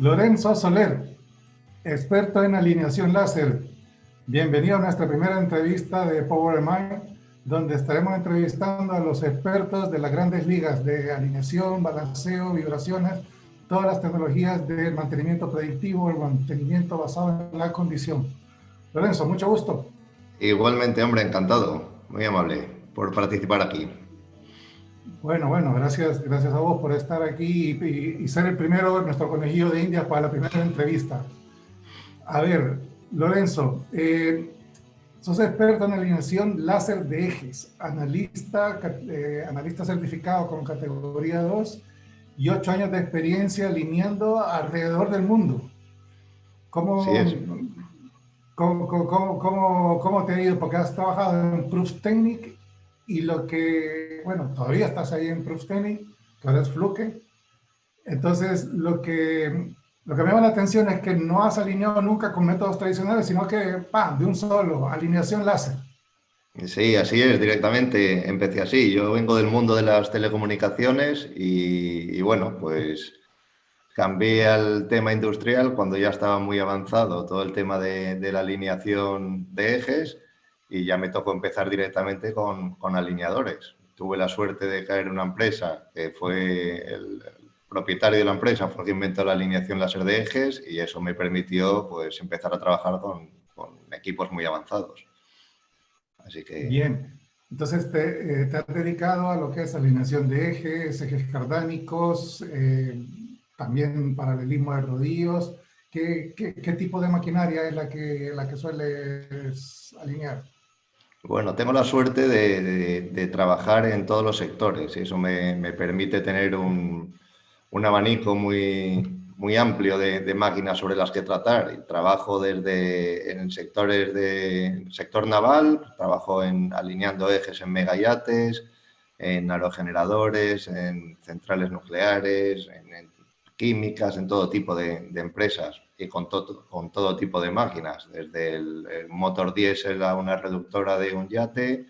Lorenzo Soler, experto en alineación láser. Bienvenido a nuestra primera entrevista de Power Mind, donde estaremos entrevistando a los expertos de las grandes ligas de alineación, balanceo, vibraciones, todas las tecnologías del mantenimiento predictivo, el mantenimiento basado en la condición. Lorenzo, mucho gusto. Igualmente, hombre, encantado. Muy amable por participar aquí. Bueno, gracias a vos por estar aquí y ser el primero, nuestro conejillo de Indias para la primera entrevista. A ver, Lorenzo, sos experto en alineación láser de ejes, analista certificado con categoría 2 y 8 años de experiencia alineando alrededor del mundo. Así ¿Cómo, es. cómo te ha ido? Porque has trabajado en Proofs Technic y bueno, todavía estás ahí en Proofs Technic, que ahora es Fluke. Entonces, lo que me llama la atención es que no has alineado nunca con métodos tradicionales, sino que, ¡pam!, de un solo, alineación láser. Sí, así es, directamente empecé así. Yo vengo del mundo de las telecomunicaciones y bueno, pues cambié al tema industrial cuando ya estaba muy avanzado todo el tema de la alineación de ejes y ya me tocó empezar directamente con alineadores. Tuve la suerte de caer en una empresa que fue el propietario de la empresa, fue quien inventó la alineación láser de ejes y eso me permitió pues empezar a trabajar con equipos muy avanzados. Así que Bien, entonces te has dedicado a lo que es alineación de ejes, ejes cardánicos, también paralelismo de rodillos. ¿Qué tipo de maquinaria es la que sueles alinear? bueno, tengo la suerte de trabajar en todos los sectores y eso me permite tener un abanico muy amplio de máquinas sobre las que tratar. Y trabajo en sectores sector naval, trabajo alineando ejes en megayates, en aerogeneradores, en centrales nucleares, en químicas, en todo tipo de empresas y con todo tipo de máquinas, desde el motor diésel a una reductora de un yate,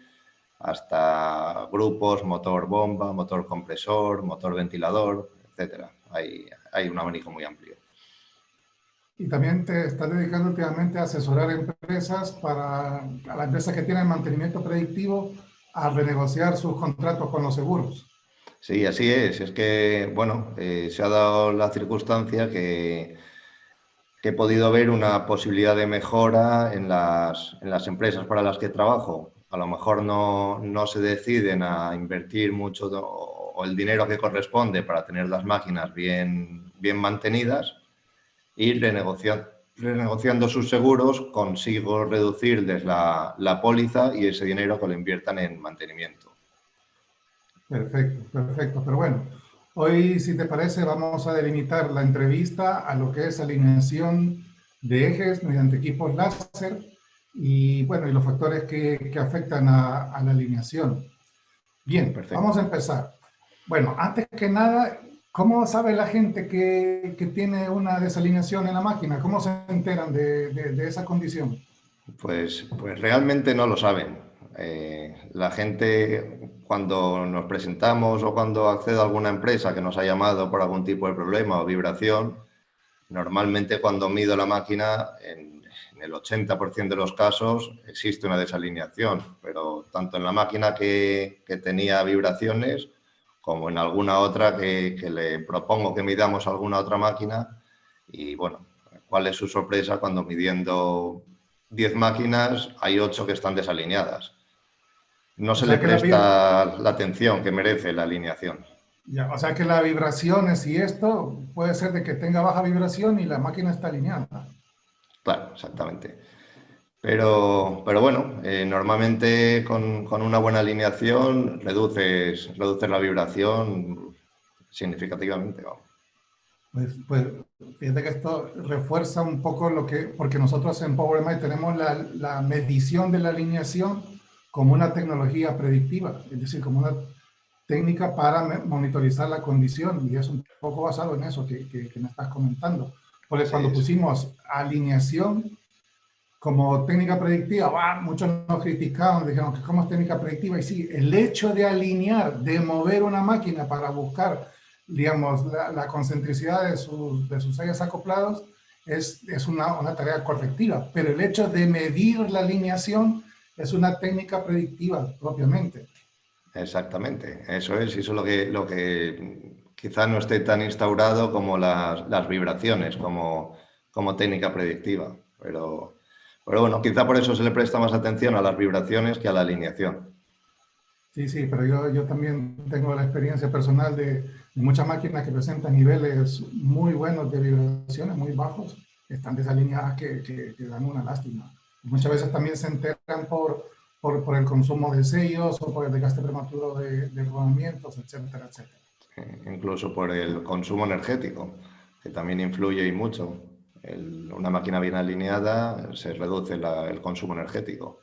hasta grupos, motor bomba, motor compresor, motor ventilador, etcétera. Hay un abanico muy amplio. Y también te estás dedicando últimamente a asesorar empresas a las empresas que tienen mantenimiento predictivo a renegociar sus contratos con los seguros. Sí, así es. Es que, bueno, se ha dado la circunstancia que he podido ver una posibilidad de mejora en las empresas para las que trabajo. A lo mejor no se deciden a invertir mucho o el dinero que corresponde para tener las máquinas bien mantenidas y renegociando sus seguros consigo reducirles la póliza y ese dinero que lo inviertan en mantenimiento. Perfecto. Pero bueno, hoy, si te parece, vamos a delimitar la entrevista a lo que es alineación de ejes mediante equipos láser y, bueno, y los factores que afectan a la alineación. Bien, vamos Perfecto. a empezar. Bueno, antes que nada, ¿cómo sabe la gente que tiene una desalineación en la máquina? ¿Cómo se enteran de esa condición? Pues realmente no lo saben. La gente, cuando nos presentamos o cuando accede a alguna empresa que nos ha llamado por algún tipo de problema o vibración, normalmente cuando mido la máquina, en el 80% de los casos existe una desalineación, pero tanto en la máquina que tenía vibraciones como en alguna otra que le propongo que midamos alguna otra máquina y bueno, ¿cuál es su sorpresa cuando midiendo 10 máquinas hay 8 que están desalineadas? No O se le sea que la, presta la atención que merece la alineación. ya, o sea que las vibraciones y esto puede ser de que tenga baja vibración y la máquina está alineada. Claro, exactamente. Pero bueno, normalmente con una buena alineación reduces la vibración significativamente. Vamos. Pues fíjate que esto refuerza un poco porque nosotros en PowerMind tenemos la medición de la alineación como una tecnología predictiva, es decir, como una técnica para monitorizar la condición, y es un poco basado en eso que me estás comentando. Porque Así cuando es. pusimos alineación como técnica predictiva, muchos nos criticaban, dijeron que cómo es técnica predictiva, y sí, el hecho de alinear, de mover una máquina para buscar digamos, la concentricidad de sus ejes acoplados es una tarea correctiva, pero el hecho de medir la alineación es una técnica predictiva propiamente. Exactamente, eso es, y eso es lo que quizá no esté tan instaurado como las vibraciones, como técnica predictiva. Pero bueno, quizá por eso se le presta más atención a las vibraciones que a la alineación. Sí, sí, pero yo también tengo la experiencia personal de muchas máquinas que presentan niveles muy buenos de vibraciones, muy bajos, están desalineadas que dan una lástima. Muchas veces también se enteran por el consumo de sellos o por el desgaste prematuro de rodamientos, etcétera, etcétera. Incluso por el consumo energético, que también influye y mucho. Una máquina bien alineada se reduce el consumo energético.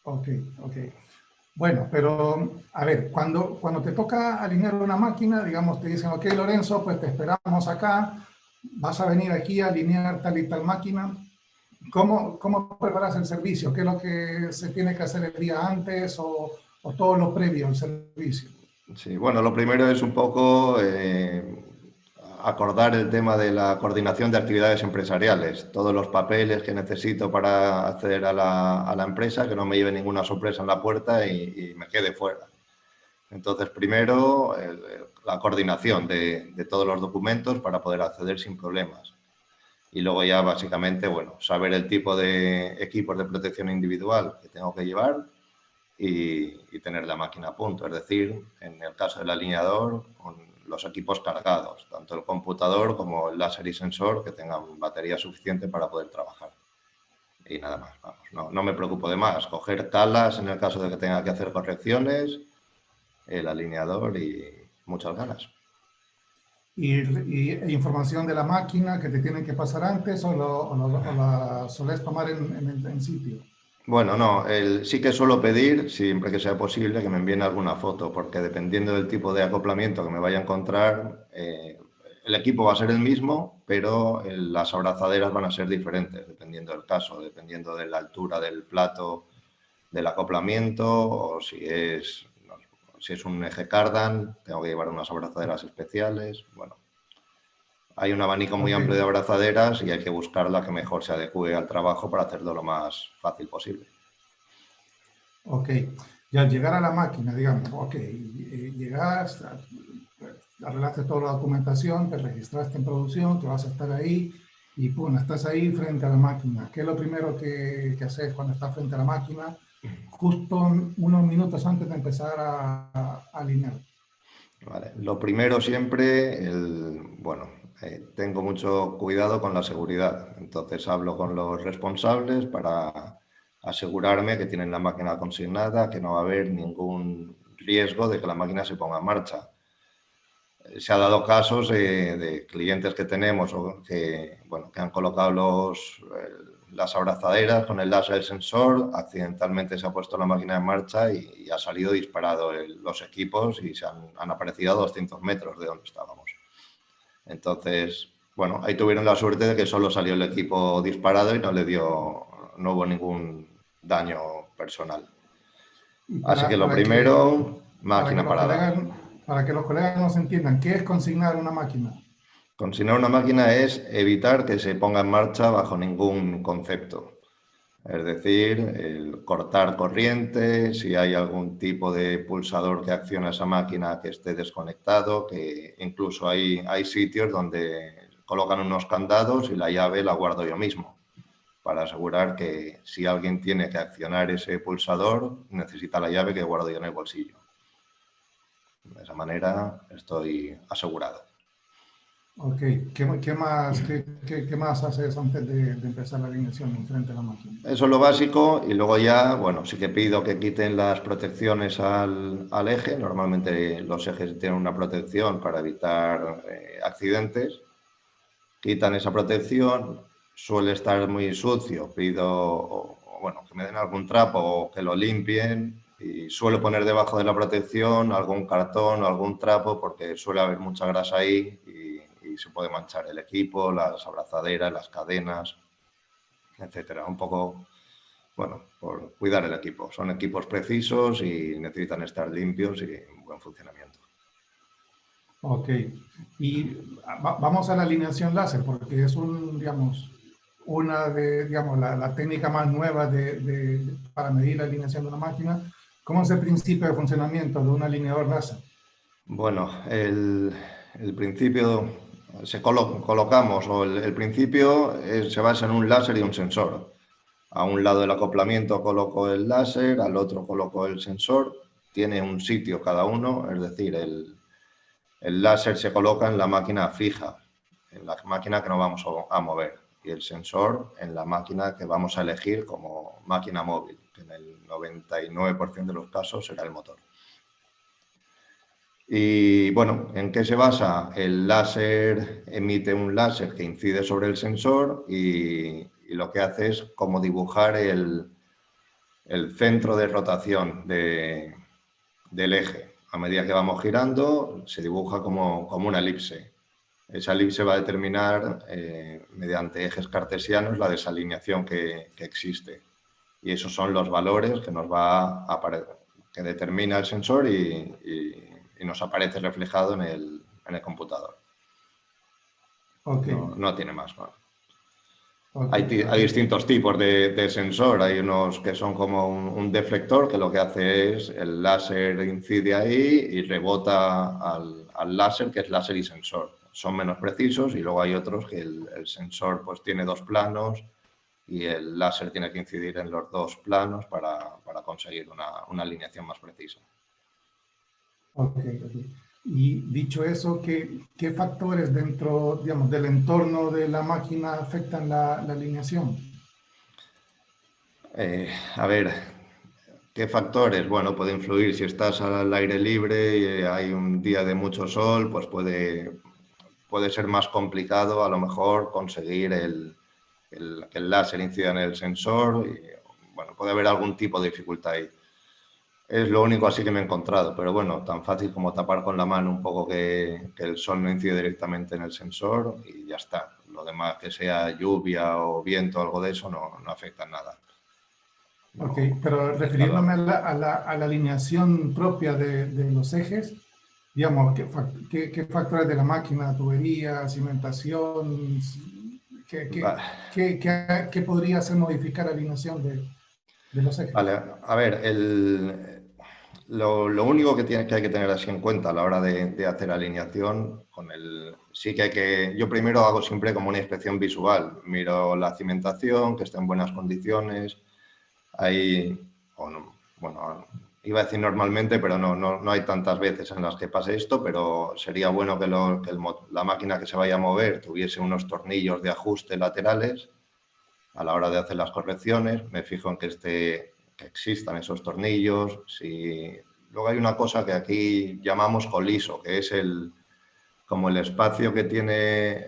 Ok, ok. Bueno, pero a ver, cuando te toca alinear una máquina, digamos, te dicen, ok, Lorenzo, pues te esperamos acá, vas a venir aquí a alinear tal y tal máquina. ¿Cómo preparas el servicio? ¿Qué es lo que se tiene que hacer el día antes o todo lo previo al servicio? Sí, bueno, lo primero es un poco acordar el tema de la coordinación de actividades empresariales, todos los papeles que necesito para acceder a la empresa, que no me lleve ninguna sorpresa en la puerta y me quede fuera. Entonces, primero, la coordinación de todos los documentos para poder acceder sin problemas. Y luego ya, básicamente, bueno, saber el tipo de equipos de protección individual que tengo que llevar y tener la máquina a punto. Es decir, en el caso del alineador, con los equipos cargados, tanto el computador como el láser y sensor, que tengan batería suficiente para poder trabajar. Y nada más, vamos, no me preocupo de más. Coger talas en el caso de que tenga que hacer correcciones, el alineador y muchas ganas. Y información de la máquina que te tienen que pasar antes o la solés tomar en sitio. Bueno, no, sí que suelo pedir, siempre que sea posible, que me envíen alguna foto, porque dependiendo del tipo de acoplamiento que me vaya a encontrar, el equipo va a ser el mismo, pero las abrazaderas van a ser diferentes, dependiendo del caso, dependiendo de la altura del plato del acoplamiento o si es un eje cardan, tengo que llevar unas abrazaderas especiales. Bueno, hay un abanico muy Ok, amplio de abrazaderas y hay que buscar la que mejor se adecue al trabajo para hacerlo lo más fácil posible. ok. Y al llegar a la máquina, digamos, ok, llegas, arreglaste toda la documentación, te registraste en producción, que vas a estar ahí y pum, estás ahí frente a la máquina. ¿Qué es lo primero que haces cuando estás frente a la máquina? Justo unos minutos antes de empezar a alinear. Vale. Lo primero siempre, bueno, tengo mucho cuidado con la seguridad. Entonces hablo con los responsables para asegurarme que tienen la máquina consignada, que no va a haber ningún riesgo de que la máquina se ponga en marcha. Se ha dado casos de clientes que tenemos o bueno, que han colocado las abrazaderas con el láser del sensor, accidentalmente se ha puesto la máquina en marcha y ha salido disparado los equipos y han aparecido a 200 metros de donde estábamos. Entonces, bueno, ahí tuvieron la suerte de que solo salió el equipo disparado y no hubo ningún daño personal. Y Así que lo primero, para que máquina parada. para que los colegas nos entiendan, ¿qué es consignar una máquina? Consignar una máquina es evitar que se ponga en marcha bajo ningún concepto. Es decir, el cortar corriente, si hay algún tipo de pulsador que acciona esa máquina que esté desconectado, que incluso hay sitios donde colocan unos candados y la llave la guardo yo mismo, para asegurar que si alguien tiene que accionar ese pulsador, necesita la llave que guardo yo en el bolsillo. De esa manera estoy asegurado. Ok, qué más haces antes de empezar la alineación en frente a la máquina? Eso es lo básico y luego ya, bueno, sí que pido que quiten las protecciones al eje. Normalmente los ejes tienen una protección para evitar accidentes. Quitan esa protección, suele estar muy sucio, pido, bueno, que me den algún trapo o que lo limpien y suelo poner debajo de la protección algún cartón o algún trapo porque suele haber mucha grasa ahí y se puede manchar el equipo, las abrazaderas, las cadenas, etcétera. Un poco, bueno, por cuidar el equipo. Son equipos precisos y necesitan estar limpios y en buen funcionamiento. Ok. Y vamos a la alineación láser, porque es digamos, una de, digamos, la técnica más nueva para medir la alineación de una máquina. ¿Cómo es el principio de funcionamiento de un alineador láser? Bueno, el principio colocamos, o el principio se basa en un láser y un sensor. A un lado del acoplamiento coloco el láser, al otro coloco el sensor. Tiene un sitio cada uno, es decir, el láser se coloca en la máquina fija, en la máquina que no vamos a mover, y el sensor en la máquina que vamos a elegir como máquina móvil, que en el 99% de los casos será el motor. Y bueno, ¿en qué se basa? El láser emite un láser que incide sobre el sensor y lo que hace es como dibujar el centro de rotación del eje. A medida que vamos girando, se dibuja como una elipse. Esa elipse va a determinar, mediante ejes cartesianos, la desalineación que existe. Y esos son los valores que nos va a que determina el sensor y nos aparece reflejado en el computador. Ok, No tiene más, ¿no? ok, Hay distintos tipos de sensor. Hay unos que son como un deflector, que lo que hace es el láser incide ahí y rebota al láser, que es láser y sensor. Son menos precisos, y luego hay otros que el sensor pues tiene dos planos y el láser tiene que incidir en los dos planos para conseguir una alineación más precisa. ok, ok. Y dicho eso, ¿qué factores dentro, digamos, del entorno de la máquina afectan la alineación? A ver, ¿qué factores? Bueno, puede influir si estás al aire libre y hay un día de mucho sol, pues puede ser más complicado a lo mejor conseguir que el láser incida en el sensor y, bueno, puede haber algún tipo de dificultad ahí. Es lo único así que me he encontrado, pero bueno, tan fácil como tapar con la mano un poco que el sol no incide directamente en el sensor y ya está. Lo demás, que sea lluvia o viento o algo de eso, no afecta en nada. Ok, No, pero refiriéndome nada. a la alineación propia de los ejes, digamos, ¿qué factores de la máquina, tubería, cimentación, qué, qué, Va- qué podría hacer modificar la alineación de los ejes? Vale, a ver, lo único que hay que tener así en cuenta a la hora de hacer alineación, sí que hay que, yo primero hago siempre como una inspección visual, miro la cimentación, que esté en buenas condiciones, hay, bueno, iba a decir normalmente, pero no hay tantas veces en las que pase esto, pero sería bueno que la máquina que se vaya a mover tuviese unos tornillos de ajuste laterales a la hora de hacer las correcciones. Me fijo en que existan esos tornillos. Luego hay una cosa que aquí llamamos coliso, que es como el espacio que tiene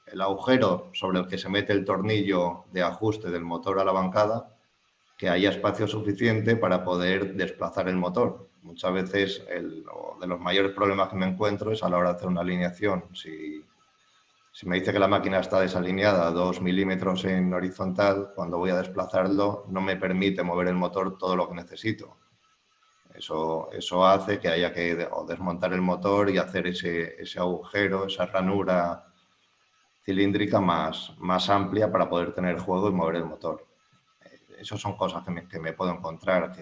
el agujero sobre el que se mete el tornillo de ajuste del motor a la bancada, que haya espacio suficiente para poder desplazar el motor. Muchas veces uno de los mayores problemas que me encuentro es a la hora de hacer una alineación. Si me dice que la máquina está desalineada a 2 milímetros en horizontal, cuando voy a desplazarlo no me permite mover el motor todo lo que necesito. Eso hace que haya que desmontar el motor y hacer ese agujero, esa ranura cilíndrica más amplia para poder tener juego y mover el motor. Esas son cosas que me puedo encontrar,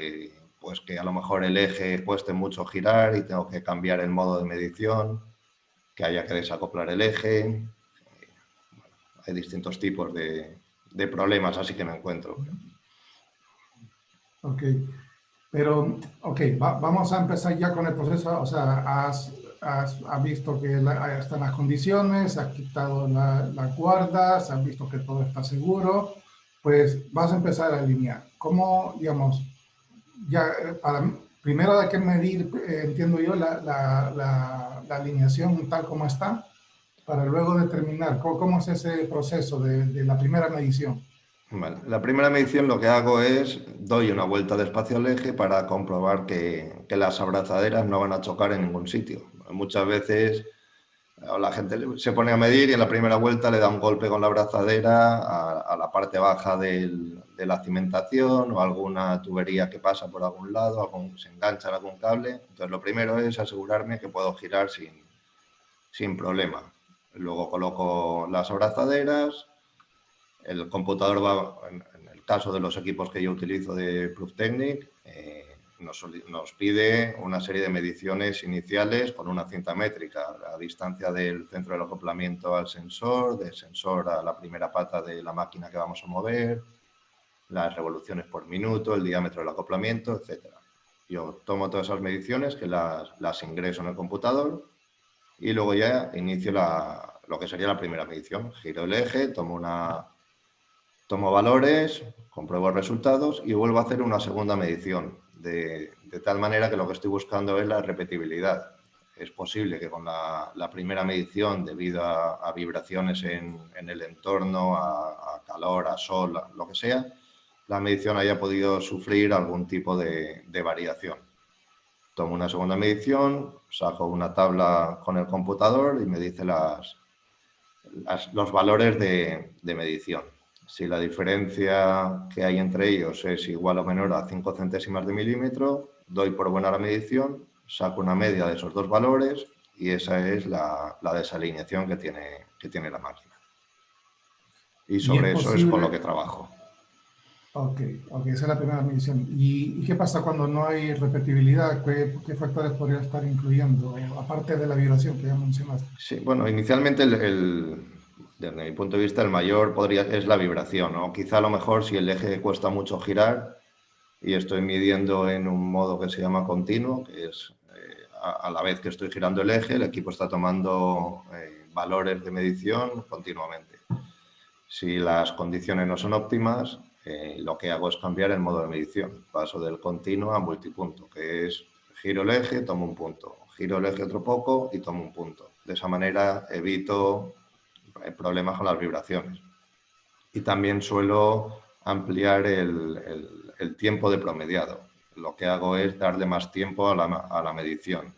pues que a lo mejor el eje cueste mucho girar y tengo que cambiar el modo de medición, que haya que desacoplar el eje. Hay distintos tipos de problemas así que me encuentro. Ok, pero, ok, vamos a empezar ya con el proceso. O sea, has visto que están las condiciones, has quitado las guardas, has visto que todo está seguro, pues vas a empezar a alinear. ¿Cómo, digamos, ya primero hay que medir, entiendo yo, la alineación tal como está, para luego determinar cómo es ese proceso de la primera medición? Vale. La primera medición lo que hago es doy una vuelta despacio al eje para comprobar que las abrazaderas no van a chocar en ningún sitio. Muchas veces la gente se pone a medir y en la primera vuelta le da un golpe con la abrazadera a la parte baja de la cimentación o alguna tubería que pasa por algún lado, se engancha en algún cable. Entonces lo primero es asegurarme que puedo girar sin problema. Luego coloco las abrazaderas, el computador va, en el caso de los equipos que yo utilizo de Proof Technic, nos pide una serie de mediciones iniciales con una cinta métrica, la distancia del centro del acoplamiento al sensor, del sensor a la primera pata de la máquina que vamos a mover, las revoluciones por minuto, el diámetro del acoplamiento, etc. Yo tomo todas esas mediciones que las ingreso en el computador y luego ya inicio lo que sería la primera medición. Giro el eje, tomo valores, compruebo resultados y vuelvo a hacer una segunda medición, de tal manera que lo que estoy buscando es la repetibilidad. Es posible que con la primera medición, debido a vibraciones en el entorno, a calor, a sol, a lo que sea, la medición haya podido sufrir algún tipo de variación. Tomo una segunda medición, saco una tabla con el computador y me dice los valores de medición. Si la diferencia que hay entre ellos es igual o menor a 5 centésimas de milímetro, doy por buena la medición, saco una media de esos dos valores y esa es la desalineación que tiene la máquina. Y Y es sobre eso es con lo que posible, trabajo. ok, esa es la primera medición. ¿Y qué pasa cuando no hay repetibilidad? ¿Qué factores podrían estar influyendo, aparte de la vibración que ya mencionaste? Sí, bueno, inicialmente desde mi punto de vista el mayor es la vibración, ¿no? Quizá a lo mejor si el eje cuesta mucho girar y estoy midiendo en un modo que se llama continuo, que es a la vez que estoy girando el eje, el equipo está tomando valores de medición continuamente. Si las condiciones no son óptimas, lo que hago es cambiar el modo de medición. Paso del continuo a multipunto, que es giro el eje, tomo un punto. Giro el eje otro poco y tomo un punto. De esa manera evito problemas con las vibraciones. Y también suelo ampliar el tiempo de promediado. Lo que hago es darle más tiempo a la medición.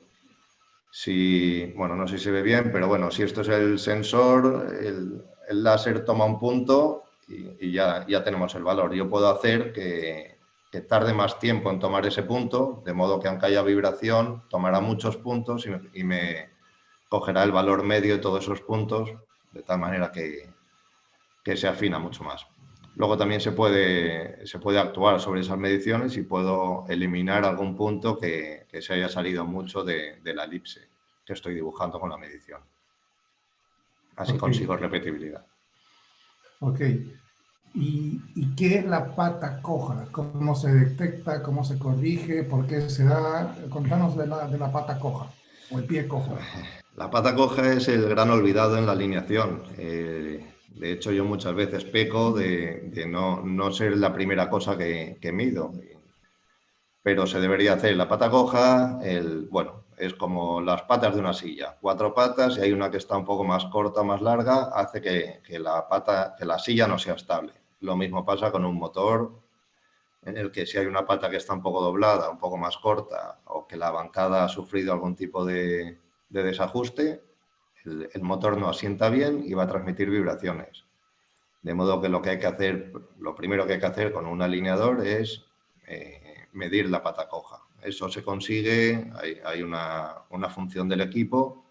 Bueno, no sé si se ve bien, pero bueno, si esto es el sensor, el láser toma un punto y ya tenemos el valor. Yo puedo hacer que tarde más tiempo en tomar ese punto, de modo que aunque haya vibración, tomará muchos puntos y me cogerá el valor medio de todos esos puntos, de tal manera que se afina mucho más. Luego también se puede actuar sobre esas mediciones y puedo eliminar algún punto que se haya salido mucho de la elipse que estoy dibujando con la medición. Así Ok, consigo repetibilidad. ok. ¿Y qué es la pata coja? ¿Cómo se detecta? ¿Cómo se corrige? ¿Por qué se da? Contanos de la pata coja o el pie cojo. La pata coja es el gran olvidado en la alineación. De hecho, yo muchas veces peco de no ser la primera cosa que mido. Pero se debería hacer la pata coja, bueno, es como las patas de una silla, 4 patas y hay una que está un poco más corta o más larga, hace que la silla no sea estable. Lo mismo pasa con un motor, en el que si hay una pata que está un poco doblada, un poco más corta, o que la bancada ha sufrido algún tipo de desajuste, el motor no asienta bien y va a transmitir vibraciones. De modo que lo primero que hay que hacer con un alineador es medir la pata coja. Eso se consigue, hay una función del equipo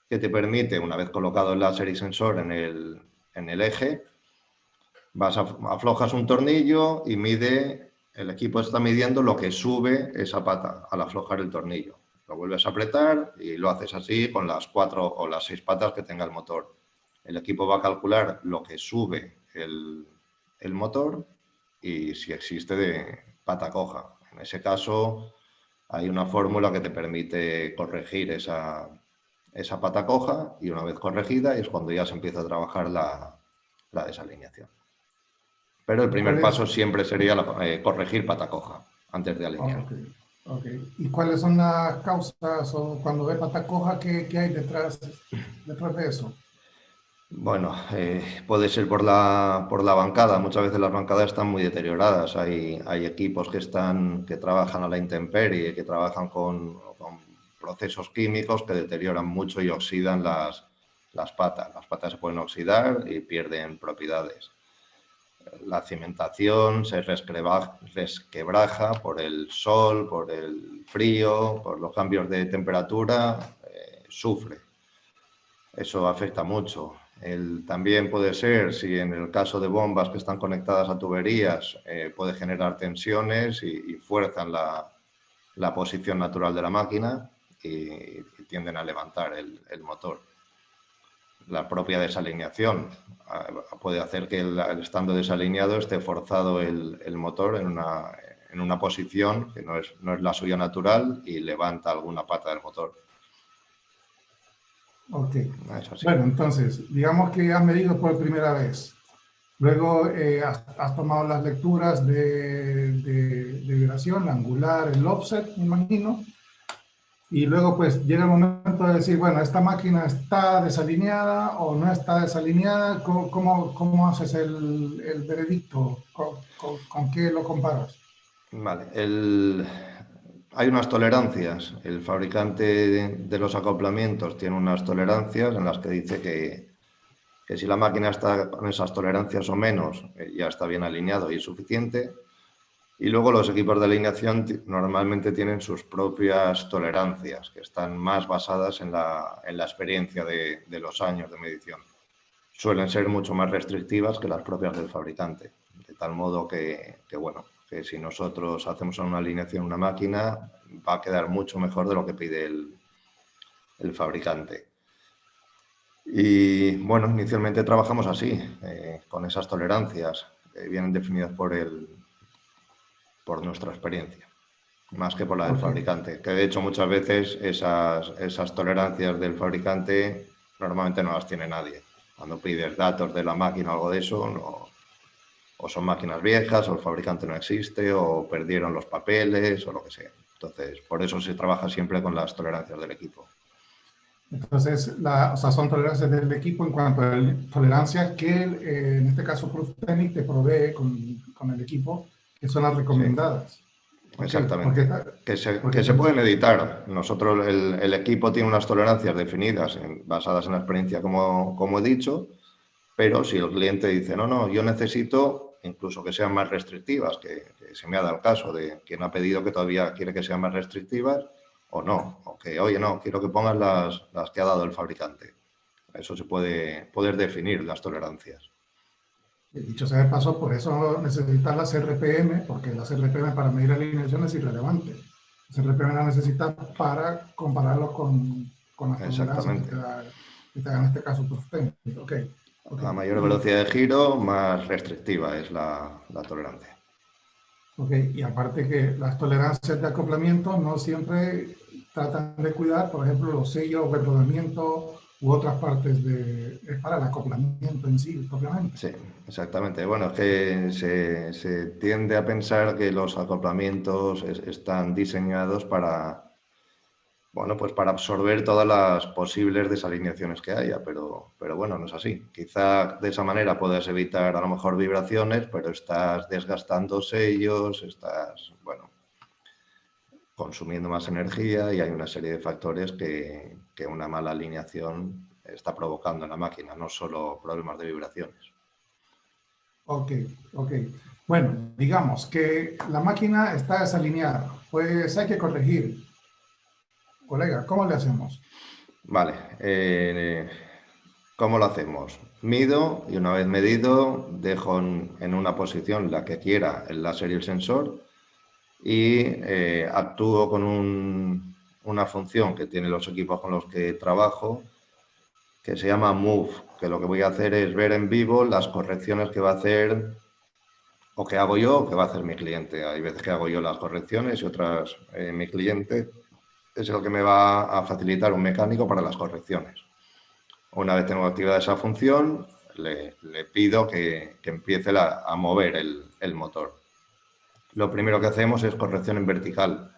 que te permite, una vez colocado el láser y sensor en el eje, aflojas un tornillo y el equipo está midiendo lo que sube esa pata al aflojar el tornillo. Lo vuelves a apretar y lo haces así con las 4 o las 6 patas que tenga el motor. El equipo va a calcular lo que sube el motor y si existe de pata coja. En ese caso, hay una fórmula que te permite corregir esa pata coja y una vez corregida es cuando ya se empieza a trabajar la desalineación. Pero el ¿Y primer cuál paso es? siempre sería corregir pata coja antes de Oh, alinear. ok, ok. ¿Y cuáles son las causas o cuando ve pata coja, qué hay detrás de eso? Bueno, puede ser por la bancada. Muchas veces las bancadas están muy deterioradas. Hay equipos que trabajan a la intemperie, que trabajan con procesos químicos que deterioran mucho y oxidan las patas. Las patas se pueden oxidar y pierden propiedades. La cimentación se resquebraja por el sol, por el frío, por los cambios de temperatura, sufre. Eso afecta mucho. También puede ser, si en el caso de bombas que están conectadas a tuberías, puede generar tensiones y fuerzan la posición natural de la máquina y tienden a levantar el motor. La propia desalineación puede hacer que estando desalineado esté forzado el motor en una posición que no es la suya natural y levanta alguna pata del motor. Ok. Bueno, entonces, digamos que has medido por primera vez. Luego has tomado las lecturas de vibración, la angular, el offset, me imagino. Y luego pues llega el momento de decir, bueno, esta máquina está desalineada o no está desalineada. ¿Cómo haces el veredicto? ¿Con qué lo comparas? Vale, hay unas tolerancias. El fabricante de los acoplamientos tiene unas tolerancias en las que dice que si la máquina está con esas tolerancias o menos, ya está bien alineado y es suficiente. Y luego los equipos de alineación normalmente tienen sus propias tolerancias, que están más basadas en la experiencia de los años de medición. Suelen ser mucho más restrictivas que las propias del fabricante, de tal modo que si nosotros hacemos una alineación en una máquina, va a quedar mucho mejor de lo que pide el fabricante. Y bueno, inicialmente trabajamos así, con esas tolerancias que vienen definidas por nuestra experiencia, más que por la del fabricante. Que de hecho muchas veces esas tolerancias del fabricante normalmente no las tiene nadie. Cuando pides datos de la máquina o algo de eso, o son máquinas viejas, o el fabricante no existe, o perdieron los papeles, o lo que sea. Entonces, por eso se trabaja siempre con las tolerancias del equipo. Entonces, o sea, son tolerancias del equipo en cuanto a tolerancias que, en este caso, Prooftechnic te provee con el equipo, que son las recomendadas. Sí. Exactamente. Que se pueden editar. Nosotros, el equipo tiene unas tolerancias definidas basadas en la experiencia, como he dicho, pero si el cliente dice, no, yo necesito incluso que sean más restrictivas, que se me ha dado el caso de quien ha pedido que todavía quiere que sean más restrictivas, o no, o que, oye, no, quiero que pongas las que ha dado el fabricante. Eso se puede definir, las tolerancias. Dicho sea de paso, por eso necesitas las RPM, porque las RPM para medir alineación es irrelevante. Las RPM las necesitas para compararlo con las tolerancias que te da en este caso Prooftechnic. Okay. A mayor velocidad de giro, más restrictiva es la tolerancia. Ok, y aparte que las tolerancias de acoplamiento no siempre tratan de cuidar, por ejemplo, los sellos de rodamiento u otras partes es para el acoplamiento en sí, propiamente. Sí, exactamente. Bueno, es que se tiende a pensar que los acoplamientos están diseñados para, pues para absorber todas las posibles desalineaciones que haya, pero bueno, no es así. Quizá de esa manera puedas evitar a lo mejor vibraciones, pero estás desgastando sellos, estás, consumiendo más energía y hay una serie de factores que una mala alineación está provocando en la máquina, no solo problemas de vibraciones. Ok. Bueno, digamos que la máquina está desalineada, pues hay que corregir. Colega, ¿cómo le hacemos? Vale, ¿cómo lo hacemos? Mido y una vez medido dejo en una posición la que quiera el láser y el sensor y actúo con una función que tienen los equipos con los que trabajo que se llama Move, que lo que voy a hacer es ver en vivo las correcciones que va a hacer o que hago yo o que va a hacer mi cliente. Hay veces que hago yo las correcciones y otras mi cliente es el que me va a facilitar un mecánico para las correcciones. Una vez tengo activada esa función, le pido que empiece a mover el motor. Lo primero que hacemos es corrección en vertical,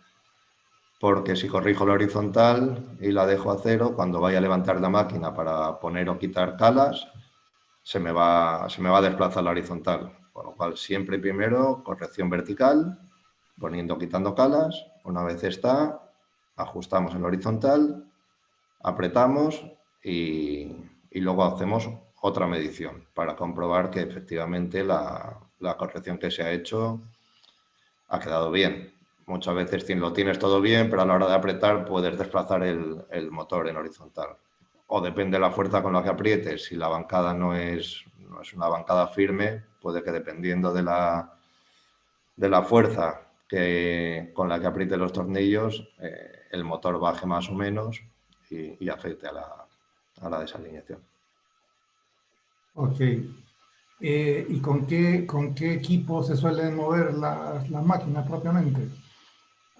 porque si corrijo la horizontal y la dejo a cero, cuando vaya a levantar la máquina para poner o quitar calas, se me va a desplazar la horizontal. Por lo cual, siempre primero corrección vertical, poniendo o quitando calas. Una vez está, ajustamos en horizontal, apretamos y luego hacemos otra medición para comprobar que efectivamente la corrección que se ha hecho ha quedado bien. Muchas veces lo tienes todo bien, pero a la hora de apretar puedes desplazar el motor en horizontal. o depende de la fuerza con la que aprietes. Si la bancada no es una bancada firme, puede que dependiendo de la fuerza con la que aprietes los tornillos, el motor baje más o menos y afecte a la desalineación. Ok. ¿Y con qué equipo se suelen mover las máquinas propiamente?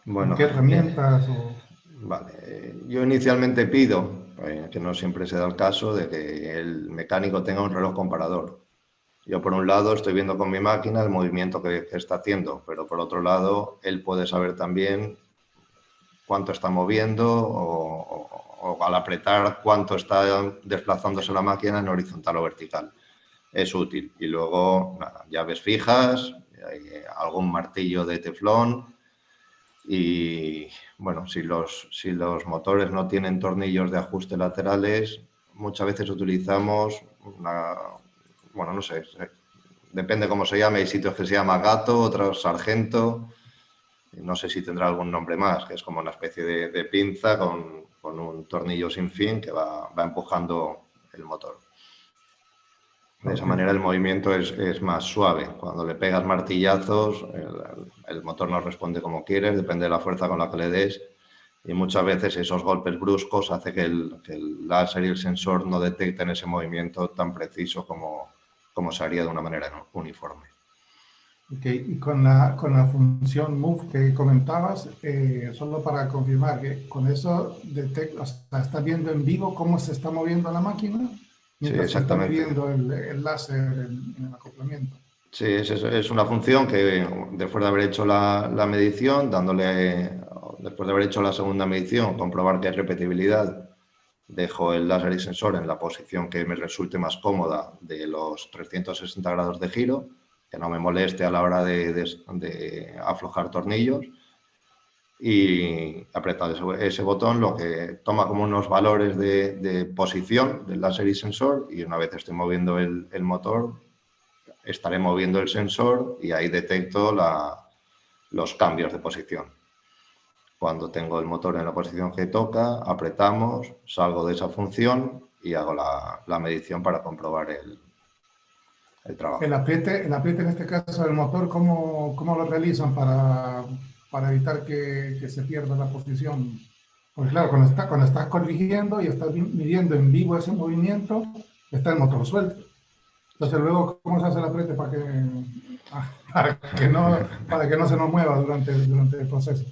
¿Con Bueno, qué herramientas? O... vale. Yo inicialmente pido, que no siempre se da el caso, de que el mecánico tenga un reloj comparador. Yo, por un lado, estoy viendo con mi máquina el movimiento que está haciendo, pero por otro lado, él puede saber también cuánto está moviendo o al apretar cuánto está desplazándose la máquina en horizontal o vertical. Es útil. Y luego, nada, llaves fijas, algún martillo de teflón y, bueno, si los motores no tienen tornillos de ajuste laterales, muchas veces utilizamos bueno, no sé, depende cómo se llame, hay sitios que se llama gato, otros sargento, no sé si tendrá algún nombre más, que es como una especie de pinza con un tornillo sin fin que va empujando el motor. De esa Ok. manera el movimiento es más suave. Cuando le pegas martillazos, el motor no responde como quieres, depende de la fuerza con la que le des. Y muchas veces esos golpes bruscos hacen que el láser y el sensor no detecten ese movimiento tan preciso como se haría de una manera uniforme. Okay. Y con con la función Move que comentabas, solo para confirmar que con eso o sea, estás viendo en vivo cómo se está moviendo la máquina Sí, mientras se está exactamente. midiendo el láser en el acoplamiento. Sí, es una función que después de haber hecho la medición, después de haber hecho la segunda medición, comprobar que hay repetibilidad, dejo el láser y sensor en la posición que me resulte más cómoda de los 360 grados de giro, que no me moleste a la hora de aflojar tornillos, y apretar ese botón, lo que toma como unos valores de posición del láser y sensor, y una vez estoy moviendo el motor, estaré moviendo el sensor y ahí detecto los cambios de posición. Cuando tengo el motor en la posición que toca, apretamos, salgo de esa función y hago la medición para comprobar el trabajo. El apriete en este caso del motor, cómo lo realizan para evitar que se pierda la posición? Pues claro, cuando estás corrigiendo y estás midiendo en vivo ese movimiento, está el motor suelto. Entonces luego, ¿cómo se hace el apriete para que no se nos mueva durante el proceso?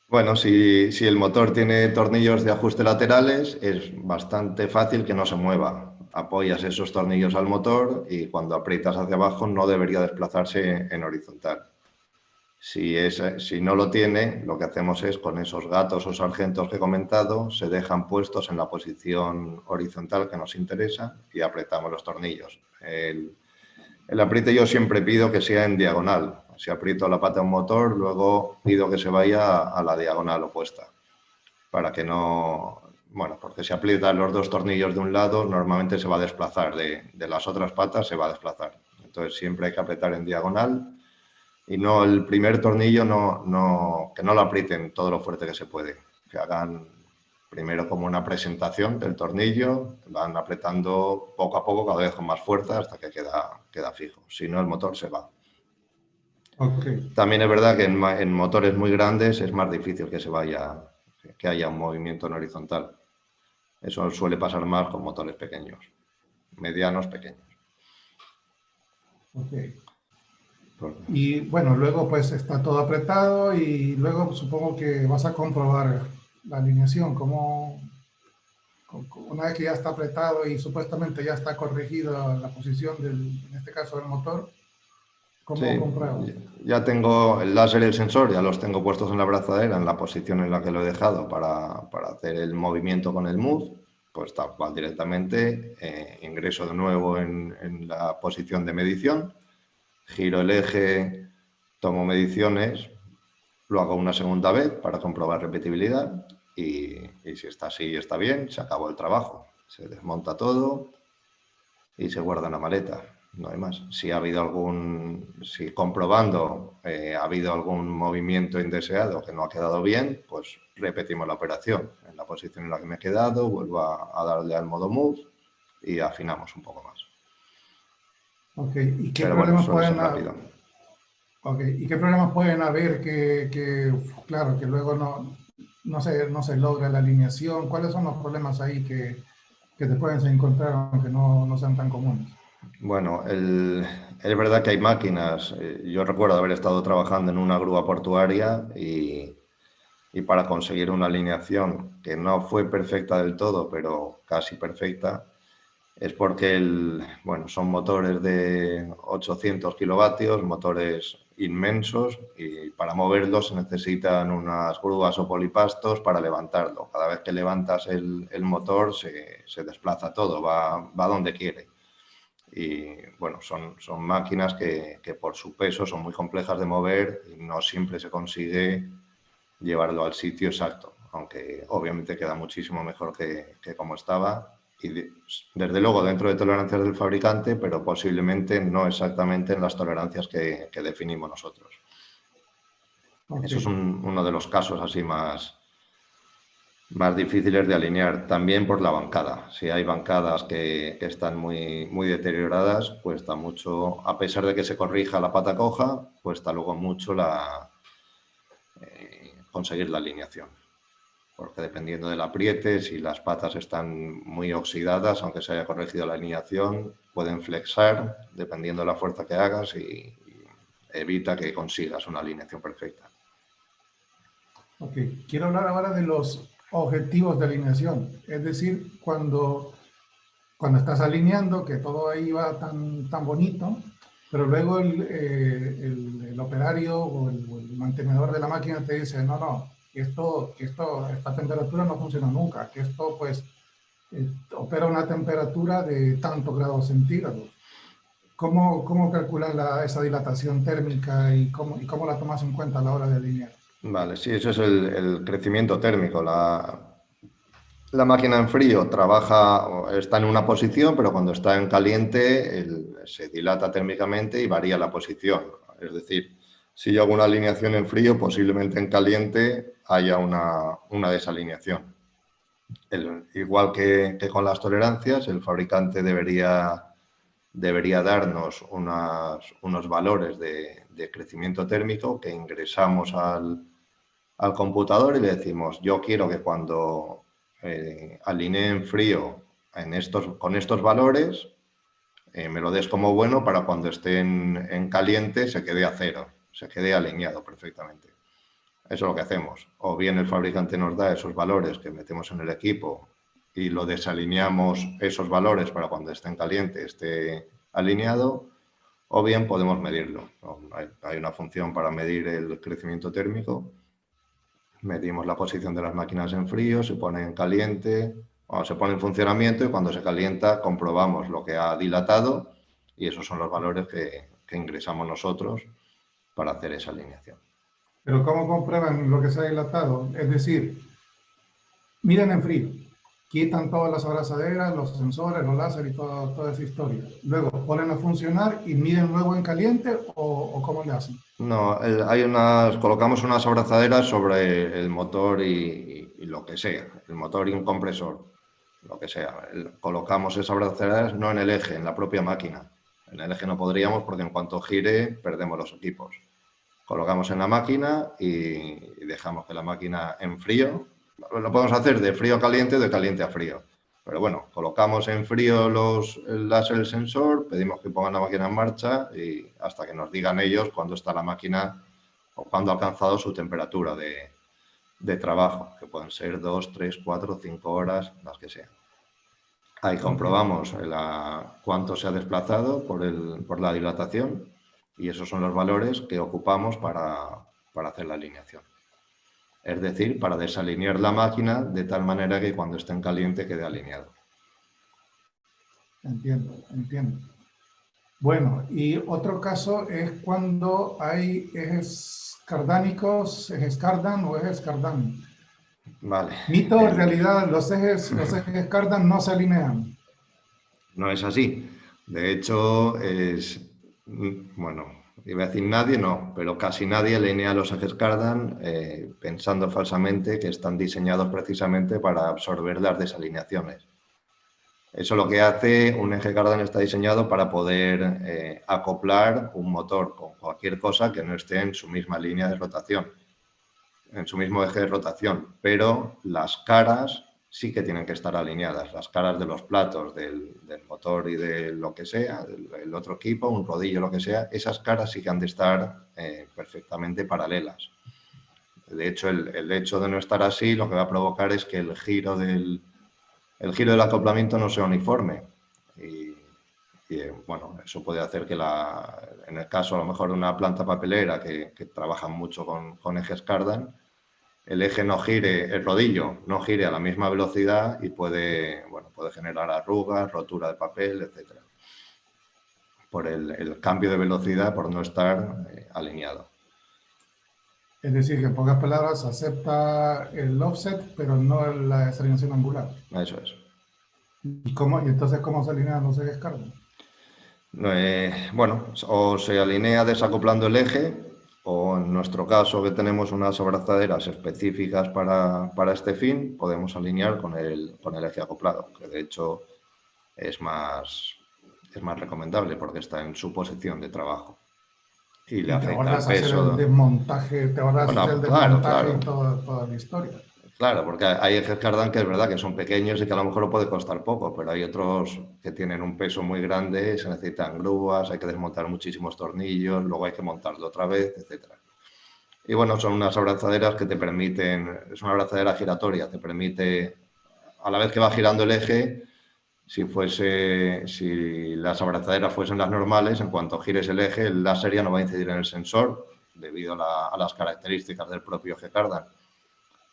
Bueno, si el motor tiene tornillos de ajuste laterales, es bastante fácil que no se mueva. Apoyas esos tornillos al motor y cuando aprietas hacia abajo no debería desplazarse en horizontal. Si no lo tiene, lo que hacemos es con esos gatos o sargentos que he comentado, se dejan puestos en la posición horizontal que nos interesa y apretamos los tornillos. El apriete yo siempre pido que sea en diagonal. Si aprieto la pata de un motor, luego pido que se vaya a la diagonal opuesta. Para que no... Bueno, porque si aprietas los dos tornillos de un lado, normalmente se va a desplazar. De las otras patas se va a desplazar. Entonces siempre hay que apretar en diagonal y no el primer tornillo que no lo aprieten todo lo fuerte que se puede. Que hagan primero como una presentación del tornillo, van apretando poco a poco, cada vez con más fuerza hasta que queda fijo. Si no, el motor se va. Ok. También es verdad que en motores muy grandes es más difícil que haya un movimiento en horizontal. Eso suele pasar más con motores pequeños, medianos, pequeños. Ok. Y bueno, luego pues está todo apretado y luego supongo que vas a comprobar la alineación, una vez que ya está apretado y supuestamente ya está corregida la posición en este caso del motor, Sí, ¿cómo compruebo? ya tengo el láser y el sensor, ya los tengo puestos en la abrazadera, en la posición en la que lo he dejado para hacer el movimiento con el move. Pues tal cual directamente, ingreso de nuevo en la posición de medición, giro el eje, tomo mediciones, lo hago una segunda vez para comprobar repetibilidad y si está así está bien, se acabó el trabajo. Se desmonta todo y se guarda en la maleta. No hay más. Si ha habido si comprobando ha habido algún movimiento indeseado que no ha quedado bien, pues repetimos la operación. En la posición en la que me he quedado, vuelvo a darle al modo Move y afinamos un poco más. Ok, ¿y qué Pero bueno, problemas suele ser pueden, rápido. okay, ¿y qué problemas pueden haber claro, que luego no se logra la alineación? ¿Cuáles son los problemas ahí que te pueden encontrar aunque no sean tan comunes? Bueno, es verdad que hay máquinas. Yo recuerdo haber estado trabajando en una grúa portuaria y para conseguir una alineación que no fue perfecta del todo, pero casi perfecta, es porque bueno, son motores de 800 kilovatios, motores inmensos, y para moverlos se necesitan unas grúas o polipastos para levantarlo. Cada vez que levantas el motor se desplaza todo, va donde quiere. Y bueno, son máquinas que por su peso son muy complejas de mover y no siempre se consigue llevarlo al sitio exacto, aunque obviamente queda muchísimo mejor que como estaba y desde luego dentro de tolerancias del fabricante, pero posiblemente no exactamente en las tolerancias que definimos nosotros. Ok, Eso es uno de los casos así más difíciles de alinear, también por la bancada. Si hay bancadas que están muy deterioradas, cuesta mucho, a pesar de que se corrija la pata coja, cuesta luego mucho conseguir la alineación. Porque dependiendo del apriete, si las patas están muy oxidadas, aunque se haya corregido la alineación, pueden flexar dependiendo de la fuerza que hagas y evita que consigas una alineación perfecta. ok. Quiero hablar ahora de los objetivos de alineación. Es decir, cuando estás alineando, que todo ahí va tan bonito, pero luego el operario o el mantenedor de la máquina te dice, no, esta temperatura no funciona nunca, que esto pues opera una temperatura de tantos grados centígrados. ¿Cómo calculas esa dilatación térmica y cómo la tomas en cuenta a la hora de alinear? Vale, sí, eso es el crecimiento térmico. La máquina en frío está en una posición, pero cuando está en caliente se dilata térmicamente y varía la posición. Es decir, si yo hago una alineación en frío, posiblemente en caliente haya una desalineación. Igual que con las tolerancias, el fabricante debería darnos unos valores de crecimiento térmico que ingresamos al computador y le decimos, yo quiero que cuando alinee en frío con estos valores, me lo des como bueno para cuando esté en caliente se quede a cero, se quede alineado perfectamente. Eso es lo que hacemos. O bien el fabricante nos da esos valores que metemos en el equipo y lo desalineamos esos valores para cuando esté en caliente esté alineado, o bien podemos medirlo. Hay una función para medir el crecimiento térmico. Medimos la posición de las máquinas en frío, se pone en caliente, o se pone en funcionamiento y cuando se calienta comprobamos lo que ha dilatado y esos son los valores que ingresamos nosotros para hacer esa alineación. Pero ¿cómo comprueban lo que se ha dilatado? Es decir, miden en frío, quitan todas las abrazaderas, los sensores, los láseres y toda esa historia. Luego ponen a funcionar y miden luego en caliente o ¿cómo le hacen? No, colocamos unas abrazaderas sobre el motor y lo que sea, el motor y un compresor, lo que sea. Colocamos esas abrazaderas no en el eje, en la propia máquina. En el eje no podríamos porque en cuanto gire perdemos los equipos. Colocamos en la máquina y dejamos que la máquina en frío. Lo podemos hacer de frío a caliente o de caliente a frío. Pero bueno, colocamos en frío el láser, el sensor, pedimos que pongan la máquina en marcha y hasta que nos digan ellos cuándo está la máquina o cuándo ha alcanzado su temperatura de trabajo, que pueden ser 2, 3, 4, 5 horas, las que sean. Ahí Okay. comprobamos cuánto se ha desplazado por la dilatación y esos son los valores que ocupamos para hacer la alineación. Es decir, para desalinear la máquina de tal manera que cuando esté en caliente quede alineado. Entiendo. Bueno, y otro caso es cuando hay ejes cardánicos, ejes cardan o ejes cardan. Vale. Mito, en realidad los ejes cardan no se alinean. No es así. De hecho, bueno, iba a decir nadie, no, pero casi nadie alinea los ejes cardan pensando falsamente que están diseñados precisamente para absorber las desalineaciones. Eso lo que hace, un eje cardan está diseñado para poder acoplar un motor con cualquier cosa que no esté en su misma línea de rotación, en su mismo eje de rotación, pero las caras sí que tienen que estar alineadas, las caras de los platos, del motor y de lo que sea, el otro equipo, un rodillo, lo que sea, esas caras sí que han de estar perfectamente paralelas. De hecho, el hecho de no estar así lo que va a provocar es que el giro del acoplamiento no sea uniforme. Bueno, eso puede hacer que en el caso a lo mejor de una planta papelera que trabaja mucho con ejes cardan, el eje no gire, el rodillo no gire a la misma velocidad y puede generar arrugas, rotura de papel, etc. Por el cambio de velocidad, por no estar alineado. Es decir, que en pocas palabras acepta el offset, pero no la desalineación angular. Eso es. ¿Y entonces cómo se alinean los ejes cardan? Bueno, o se alinea desacoplando el eje, o en nuestro caso que tenemos unas abrazaderas específicas para este fin, podemos alinear con el eje acoplado, que de hecho es más recomendable porque está en su posición de trabajo y le Y te afecta el ahorras hacer el peso. desmontaje, Bueno, claro, y claro. toda la historia. Claro, porque hay ejes cardan que es verdad que son pequeños y que a lo mejor lo puede costar poco, pero hay otros que tienen un peso muy grande, se necesitan grúas, hay que desmontar muchísimos tornillos, luego hay que montarlo otra vez, etc. Y bueno, son unas abrazaderas que te permiten, es una abrazadera giratoria, te permite, a la vez que va girando el eje, si las abrazaderas fuesen las normales, en cuanto gires el eje, el láser ya no va a incidir en el sensor debido a las características del propio eje cardan.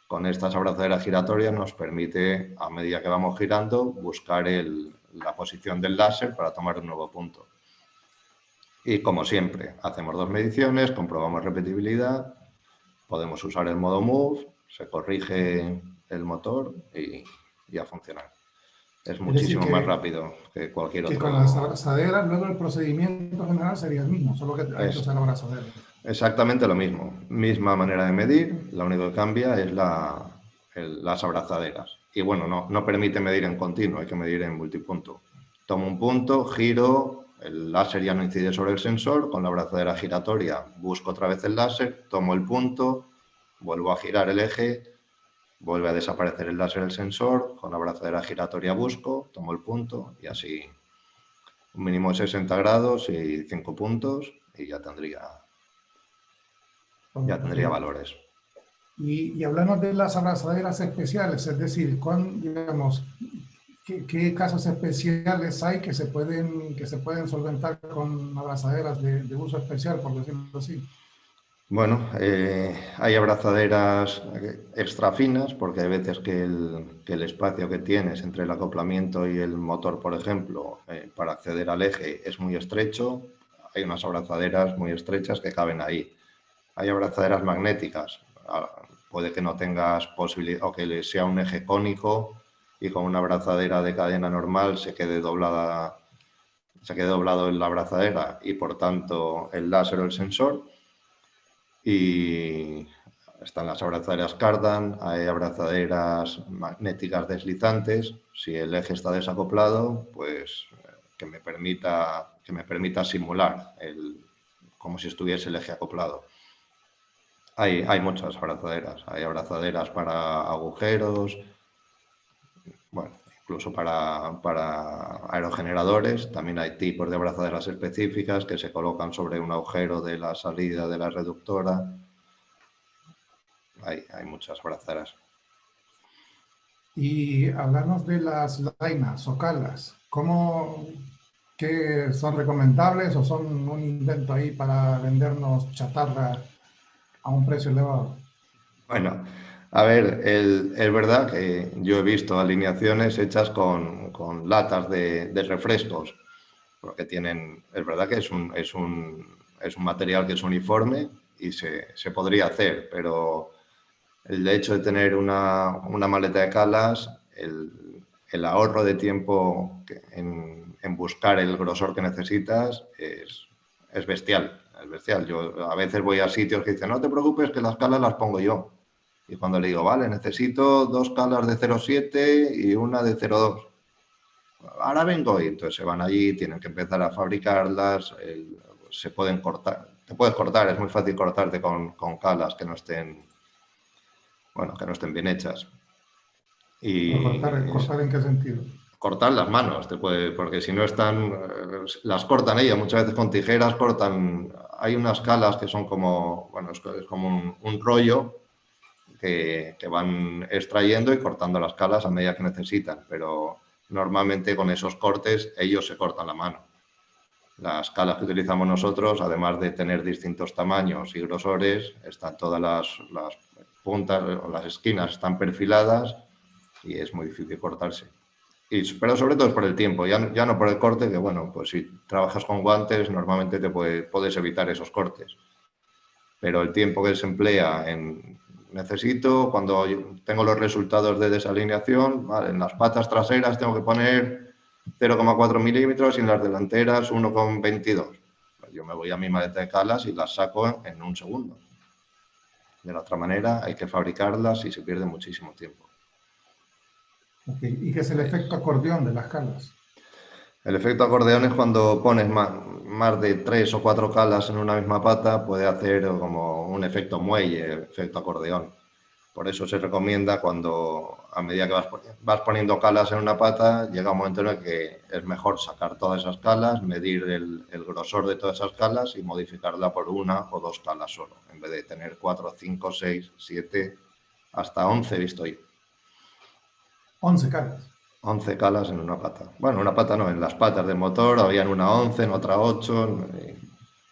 Con estas abrazaderas giratorias nos permite, a medida que vamos girando, buscar la posición del láser para tomar un nuevo punto. Y como siempre, hacemos 2 mediciones, comprobamos repetibilidad, podemos usar el modo Move, se corrige el motor y a funcionar. Es Es decir, muchísimo más rápido que cualquier que con las otro. abrazaderas luego el procedimiento general sería el mismo, solo que hay que usar abrazaderas. Exactamente lo mismo. Misma manera de medir, lo único que cambia es las abrazaderas. Y bueno, no permite medir en continuo, hay que medir en multipunto. Tomo un punto, giro, el láser ya no incide sobre el sensor, con la abrazadera giratoria busco otra vez el láser, tomo el punto, vuelvo a girar el eje, vuelve a desaparecer el láser del sensor, con la abrazadera giratoria busco, tomo el punto y así un mínimo de 60 grados y 5 puntos y ya tendría valores. Y hablamos de las abrazaderas especiales, es decir, digamos, ¿qué casos especiales hay que se pueden solventar con abrazaderas de uso especial, por decirlo así? Bueno, hay abrazaderas extra finas porque hay veces que el espacio que tienes entre el acoplamiento y el motor, por ejemplo, para acceder al eje es muy estrecho. Hay unas abrazaderas muy estrechas que caben ahí. Hay abrazaderas magnéticas. Puede que no tengas posibilidad o que sea un eje cónico y con una abrazadera de cadena normal se quede doblado en la abrazadera y por tanto el láser o el sensor. Y están las abrazaderas cardan, hay abrazaderas magnéticas deslizantes. Si el eje está desacoplado, pues que me permita simular como si estuviese el eje acoplado. Hay muchas abrazaderas. Hay abrazaderas para agujeros, bueno, incluso para aerogeneradores. También hay tipos de abrazaderas específicas que se colocan sobre un agujero de la salida de la reductora. Hay muchas abrazaderas. Y hablamos de las lainas o calas. ¿Qué son recomendables o son un invento ahí para vendernos chatarra a un precio elevado? Bueno, a ver, es verdad que yo he visto alineaciones hechas con latas de refrescos, porque es verdad que es un material que es uniforme y se podría hacer, pero el hecho de tener una maleta de calas, el ahorro de tiempo en buscar el grosor que necesitas es bestial, es bestial. Yo a veces voy a sitios que dicen, no te preocupes que las calas las pongo yo. Y cuando le digo, vale, necesito 2 calas de 0,7 y una de 0,2. Ahora vengo, y entonces se van allí, tienen que empezar a fabricarlas, se pueden cortar, te puedes cortar, es muy fácil cortarte con calas que no estén, bueno, que no estén bien hechas. ¿Pero Y cortar en qué sentido? cortar las manos, porque si no están, las cortan ellas, muchas veces con tijeras cortan, hay unas calas que son como, bueno, es como un rollo que van extrayendo y cortando las calas a medida que necesitan, pero normalmente con esos cortes ellos se cortan la mano. Las calas que utilizamos nosotros, además de tener distintos tamaños y grosores, están todas las puntas o las esquinas están perfiladas y es muy difícil cortarse. Pero sobre todo es por el tiempo, ya no por el corte, que bueno, pues si trabajas con guantes normalmente puedes evitar esos cortes. Pero el tiempo que se emplea necesito, cuando tengo los resultados de desalineación, vale, en las patas traseras tengo que poner 0,4 milímetros y en las delanteras 1,22. Pues yo me voy a mi maleta de calas y las saco en un segundo. De la otra manera hay que fabricarlas y se pierde muchísimo tiempo. Okay. ¿Y qué es el efecto acordeón de las calas? El efecto acordeón es cuando pones más de 3 o 4 calas en una misma pata, puede hacer como un efecto muelle, efecto acordeón. Por eso se recomienda cuando, a medida que vas poniendo calas en una pata, llega un momento en el que es mejor sacar todas esas calas, medir el grosor de todas esas calas y modificarla por 1 o 2 calas solo, en vez de tener 4, 5, 6, 7, hasta 11 he visto yo. 11 calas. 11 calas en una pata. Bueno, una pata no, en las patas del motor habían una 11, en otra 8.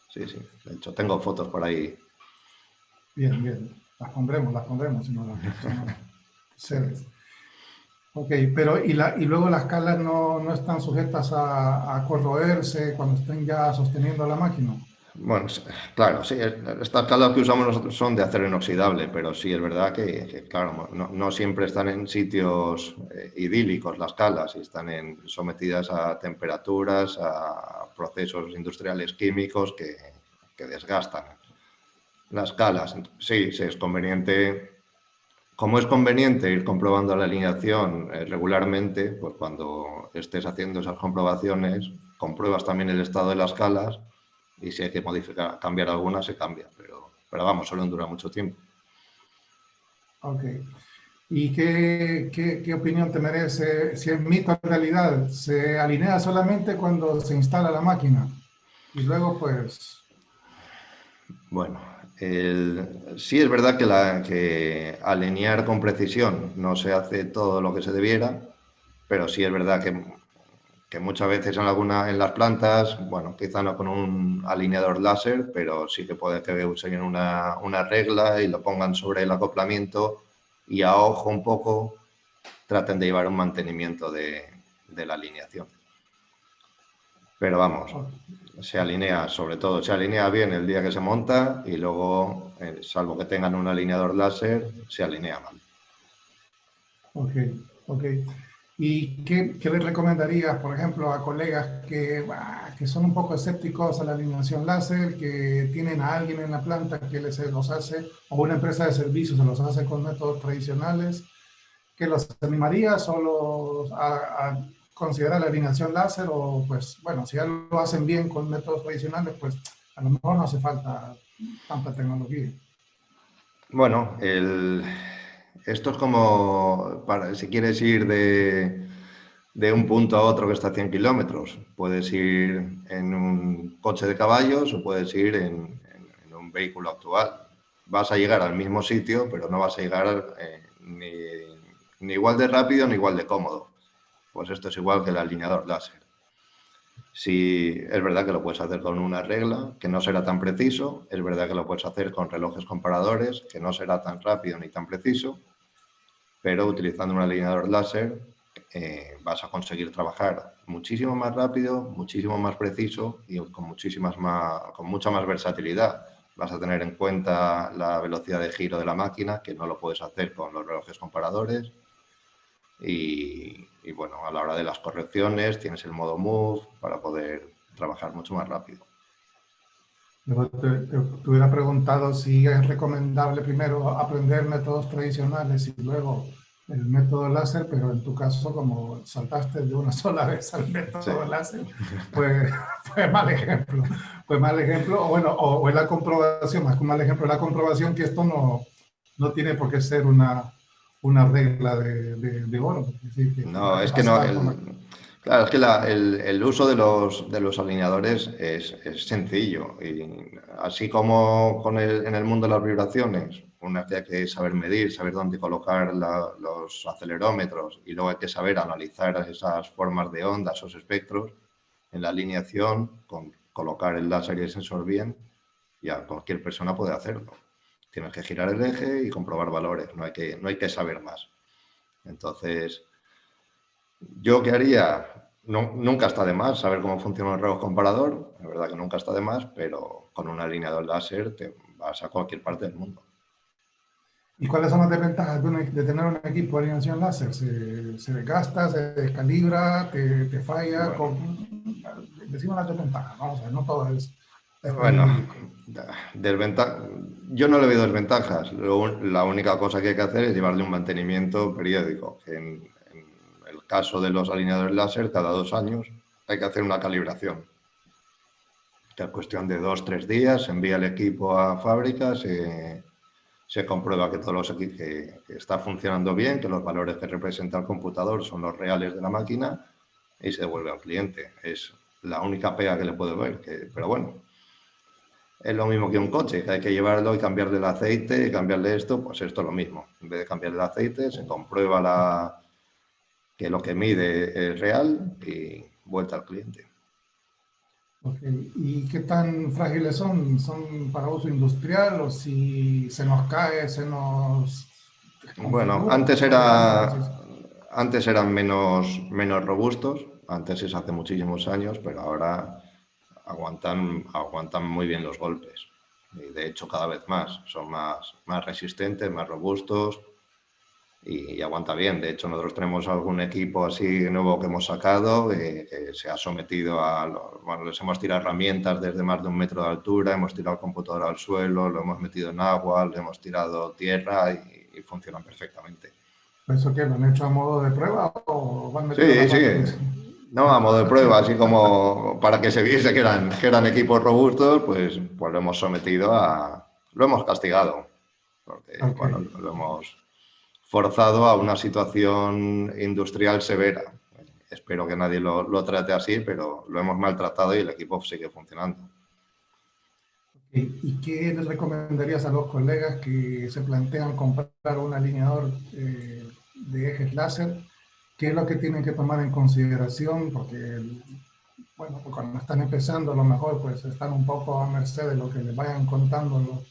Sí, sí. De hecho, tengo fotos por ahí. Bien, bien. Las pondremos, si no las Sí. sedes. Ok, pero y luego las calas no están sujetas a corroerse cuando estén ya sosteniendo la máquina. Bueno, claro, sí, estas calas que usamos nosotros son de acero inoxidable, pero sí es verdad que, claro, no siempre están en sitios idílicos las calas y están sometidas a temperaturas, a procesos industriales químicos que desgastan las calas. Sí, sí, es conveniente. Como es conveniente ir comprobando la alineación regularmente, pues cuando estés haciendo esas comprobaciones, compruebas también el estado de las calas y si hay que modificar, cambiar alguna, se cambia. Pero vamos, suelen durar mucho tiempo. Ok. ¿Y qué opinión te merece si es mito o realidad? ¿Se alinea solamente cuando se instala la máquina? Y luego, pues, Bueno, sí es verdad que alinear con precisión no se hace todo lo que se debiera, pero sí es verdad que muchas veces en las plantas, bueno, quizá no con un alineador láser, pero sí que puede que usen una regla y lo pongan sobre el acoplamiento y a ojo un poco traten de llevar un mantenimiento de la alineación. Pero vamos, se alinea, sobre todo, se alinea bien el día que se monta y luego, salvo que tengan un alineador láser, se alinea mal. ok, ok. ¿Y qué le recomendarías, por ejemplo, a colegas que son un poco escépticos a la alineación láser, que tienen a alguien en la planta que los hace, o una empresa de servicios se los hace con métodos tradicionales? ¿Que los animarías o a considerar la alineación láser? O pues, bueno, si ya lo hacen bien con métodos tradicionales, pues a lo mejor no hace falta tanta tecnología. Bueno, esto es como si quieres ir de un punto a otro que está a 100 kilómetros. Puedes ir en un coche de caballos o puedes ir en un vehículo actual. Vas a llegar al mismo sitio, pero no vas a llegar ni igual de rápido ni igual de cómodo. Pues esto es igual que el alineador láser. Sí, es verdad que lo puedes hacer con una regla, que no será tan preciso. Es verdad que lo puedes hacer con relojes comparadores, que no será tan rápido ni tan preciso. Pero utilizando un alineador láser vas a conseguir trabajar muchísimo más rápido, muchísimo más preciso y con mucha más versatilidad. Vas a tener en cuenta la velocidad de giro de la máquina, que no lo puedes hacer con los relojes comparadores. y bueno, a la hora de las correcciones tienes el modo Move para poder trabajar mucho más rápido. Luego te hubiera preguntado si es recomendable primero aprender métodos tradicionales y luego el método láser, pero en tu caso, como saltaste de una sola vez al Sí. método láser, pues fue mal ejemplo. Fue mal ejemplo, o bueno, o es la comprobación, más que un mal ejemplo, la comprobación que esto no tiene por qué ser una regla de oro. Es decir, que No, hay que es que no. pasar por la... Claro, es que el uso de los alineadores es sencillo. Y así como en el mundo de las vibraciones, una vez hay que saber medir, saber dónde colocar los acelerómetros y luego hay que saber analizar esas formas de onda, esos espectros, en la alineación, colocar el láser y el sensor bien, ya cualquier persona puede hacerlo. Tienes que girar el eje y comprobar valores, no hay que saber más. Entonces, ¿yo qué haría? Nunca está de más saber cómo funciona un reloj comparador, la verdad que nunca está de más, pero con un alineador láser te vas a cualquier parte del mundo. ¿Y cuáles son las desventajas de tener un equipo de alineación láser? ¿Se desgasta, se descalibra, te falla? Bueno, Decimos las desventajas, vamos a ver, no todo es tan bueno, idílico. yo no le veo desventajas. La única cosa que hay que hacer es llevarle un mantenimiento periódico. En el caso de los alineadores láser, cada 2 años hay que hacer una calibración. Que en cuestión de 2 o 3 días se envía el equipo a fábrica, se comprueba que que está funcionando bien, que los valores que representa el computador son los reales de la máquina y se devuelve al cliente. Es la única pega que le puedo ver, pero bueno, es lo mismo que un coche, que hay que llevarlo y cambiarle el aceite y cambiarle esto, pues esto es lo mismo. En vez de cambiarle el aceite, se comprueba que lo que mide es real y vuelta al cliente. Okay. ¿Y qué tan frágiles son? ¿Son para uso industrial o si se nos cae, se nos Bueno, desconfigura? ¿Cómo es eso? antes eran menos robustos, antes es hace muchísimos años, pero ahora aguantan muy bien los golpes. Y de hecho, cada vez más, son más resistentes, más robustos y aguanta bien. De hecho, nosotros tenemos algún equipo así nuevo que hemos sacado que se ha sometido bueno, les hemos tirado herramientas desde más de 1 metro de altura, hemos tirado el computador al suelo, lo hemos metido en agua, le hemos tirado tierra y funcionan perfectamente. ¿Eso qué? ¿Lo han hecho a modo de prueba o van metidos Sí, las sí. baterías? No, a modo de prueba, así como para que se viese que eran equipos robustos, pues lo hemos sometido lo hemos castigado, porque, Ok. bueno, lo hemos forzado a una situación industrial severa. Espero que nadie lo trate así, pero lo hemos maltratado y el equipo sigue funcionando. ¿Y qué les recomendarías a los colegas que se plantean comprar un alineador de ejes láser? ¿Qué es lo que tienen que tomar en consideración? Porque, bueno, pues cuando están empezando, a lo mejor pues están un poco a merced de lo que les vayan contando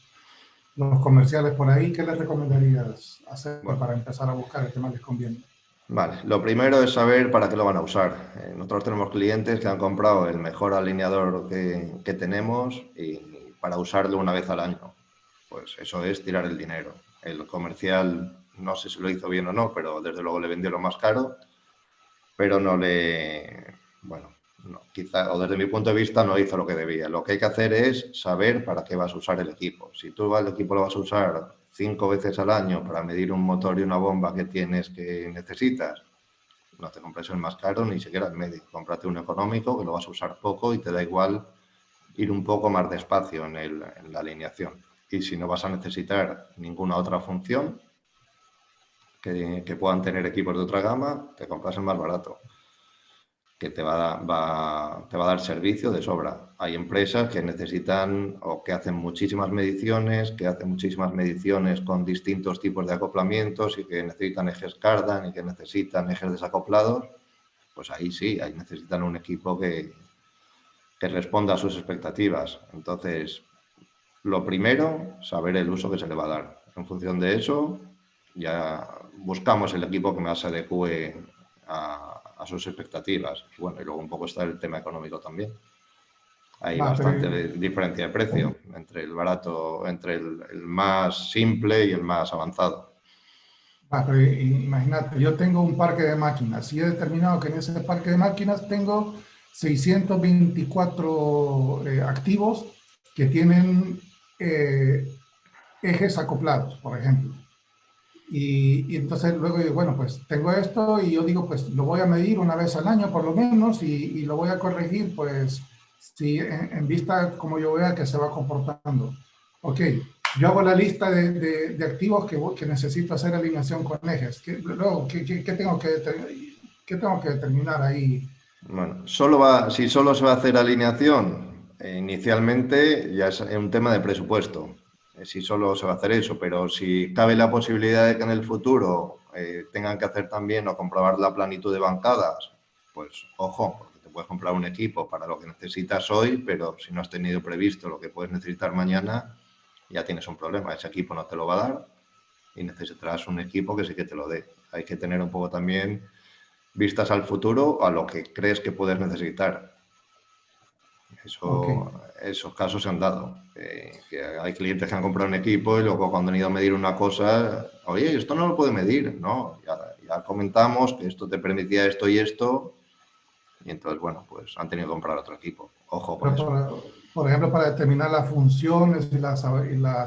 los comerciales por ahí. ¿Qué les recomendarías hacer Bueno, para empezar a buscar el que más les conviene? vale, lo primero es saber para qué lo van a usar. Nosotros tenemos clientes que han comprado el mejor alineador que tenemos y para usarlo una vez al año. Pues eso es tirar el dinero. El comercial, no sé si lo hizo bien o no, pero desde luego le vendió lo más caro, pero bueno, no, quizá, o desde mi punto de vista no hizo lo que debía. Lo que hay que hacer es saber para qué vas a usar el equipo. Si tú el equipo lo vas a usar 5 veces al año para medir un motor y una bomba que necesitas, no te compres el más caro, ni siquiera el medio. Cómprate un económico que lo vas a usar poco y te da igual ir un poco más despacio en la alineación. Y si no vas a necesitar ninguna otra función que puedan tener equipos de otra gama, te compras el más barato, que te va a dar servicio de sobra. Hay empresas que necesitan o que hacen muchísimas mediciones, con distintos tipos de acoplamientos y que necesitan ejes cardan y que necesitan ejes desacoplados. Pues ahí sí, ahí necesitan un equipo que responda a sus expectativas. Entonces, lo primero, saber el uso que se le va a dar. En función de eso, ya buscamos el equipo que más se adecue a sus expectativas. Y bueno, y luego un poco está el tema económico también. Hay Va, pero bastante diferencia de precio entre el barato, entre el más simple y el más avanzado. Pero imagínate, yo tengo un parque de máquinas y he determinado que en ese parque de máquinas tengo 624 activos que tienen eh, ejes acoplados, por ejemplo. Y entonces luego digo, bueno, pues tengo esto y yo digo, pues lo voy a medir una vez al año por lo menos y lo voy a corregir, pues si en vista como yo vea que se va comportando. Ok, yo hago la lista de activos que necesito hacer alineación con ejes. Luego, ¿qué tengo qué tengo que determinar ahí? Bueno, si solo se va a hacer alineación, inicialmente ya es un tema de presupuesto, si solo se va a hacer eso, pero si cabe la posibilidad de que en el futuro tengan que hacer también o comprobar la planitud de bancadas, pues ojo, porque te puedes comprar un equipo para lo que necesitas hoy, pero si no has tenido previsto lo que puedes necesitar mañana, ya tienes un problema, ese equipo no te lo va a dar y necesitarás un equipo que sí que te lo dé. Hay que tener un poco también vistas al futuro, a lo que crees que puedes necesitar. Ok, Esos casos se han dado. Que hay clientes que han comprado un equipo y luego cuando han ido a medir una cosa, oye, esto no lo puede medir, ¿no? Ya comentamos que esto te permitía esto y esto, y entonces, bueno, pues han tenido que comprar otro equipo. Ojo con pero eso. por ejemplo, para determinar las funciones y las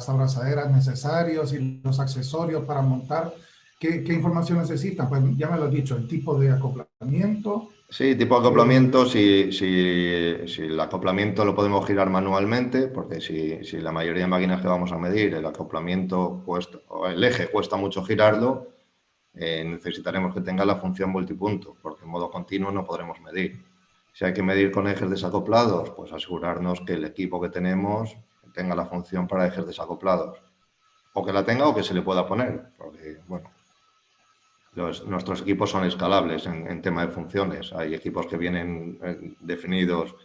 abrazaderas necesarios y los accesorios para montar, ¿qué información necesitan? Pues ya me lo he dicho, el tipo de acoplamiento. Sí, tipo acoplamiento, si el acoplamiento lo podemos girar manualmente, porque si la mayoría de máquinas que vamos a medir, el acoplamiento cuesta, o el eje cuesta mucho girarlo, necesitaremos que tenga la función multipunto, porque en modo continuo no podremos medir. Si hay que medir con ejes desacoplados, pues asegurarnos que el equipo que tenemos tenga la función para ejes desacoplados. O que la tenga o que se le pueda poner, porque, bueno, nuestros equipos son escalables en tema de funciones. Hay equipos que vienen definidos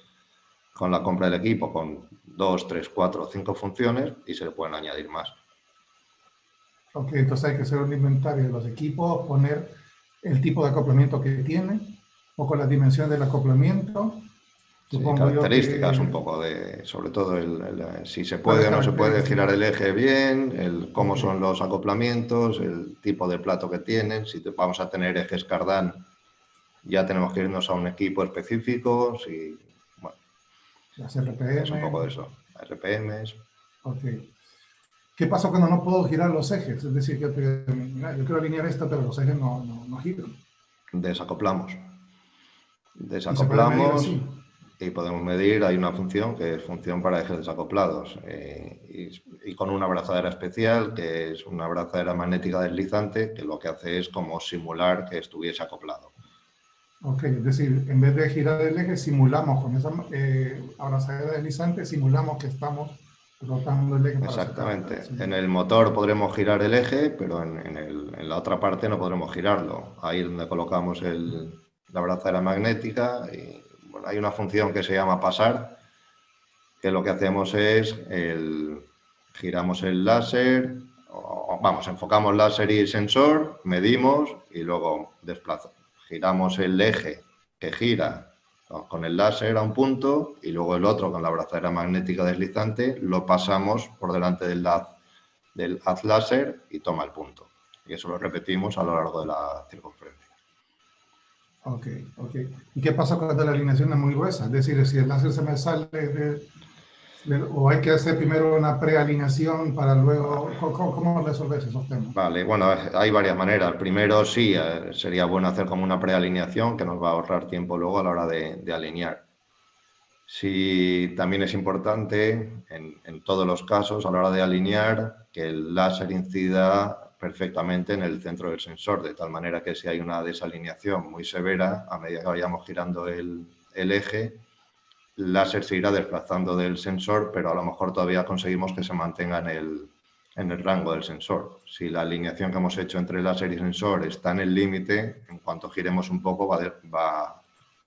con la compra del equipo con 2, 3, 4, 5 funciones y se le pueden añadir más. Ok, entonces hay que hacer un inventario de los equipos, poner el tipo de acoplamiento que tiene, o con las dimensiones del acoplamiento. Sí, Supongo yo características un que poco de, sobre todo, si se las puede o no se puede girar características. el eje bien, cómo Ok, son los acoplamientos, el tipo de plato que tienen, si vamos a tener ejes cardán, ya tenemos que irnos a un equipo específico, bueno, las es un poco de RPM. eso, RPMs, Ok. ¿Qué pasa cuando no puedo girar los ejes? Es decir, que mira, yo quiero alinear esto, pero los ejes no giran. desacoplamos. Y se puede medir Desacoplamos así. y podemos medir, hay una función que es función para ejes desacoplados y con una abrazadera especial que es una abrazadera magnética deslizante que lo que hace es como simular que estuviese acoplado. Ok, es decir, en vez de girar el eje, simulamos con esa abrazadera deslizante, simulamos que estamos rotando el eje para sacarla. Exactamente. Sí. En el motor podremos girar el eje, pero en la otra parte no podremos girarlo. Ahí es donde colocamos la abrazadera magnética y bueno, hay una función que se llama pasar, que lo que hacemos es giramos el láser, vamos, enfocamos láser y sensor, medimos y luego giramos el eje que gira con el láser a un punto y luego el otro con la abrazadera magnética deslizante lo pasamos por delante del haz láser y toma el punto. Y eso lo repetimos a lo largo de la circunferencia. Ok, ok. ¿Y qué pasa cuando la alineación es muy gruesa? Es decir, si el láser se me sale o hay que hacer primero una prealineación para luego, ¿cómo resolver esos temas? Vale, bueno, hay varias maneras. Primero, sí, sería bueno hacer como una prealineación que nos va a ahorrar tiempo luego a la hora de alinear. Sí, también es importante en todos los casos a la hora de alinear que el láser incida perfectamente en el centro del sensor, de tal manera que si hay una desalineación muy severa, a medida que vayamos girando el eje, el láser se irá desplazando del sensor, pero a lo mejor todavía conseguimos que se mantenga en el rango del sensor. Si la alineación que hemos hecho entre láser y sensor está en el límite, en cuanto giremos un poco va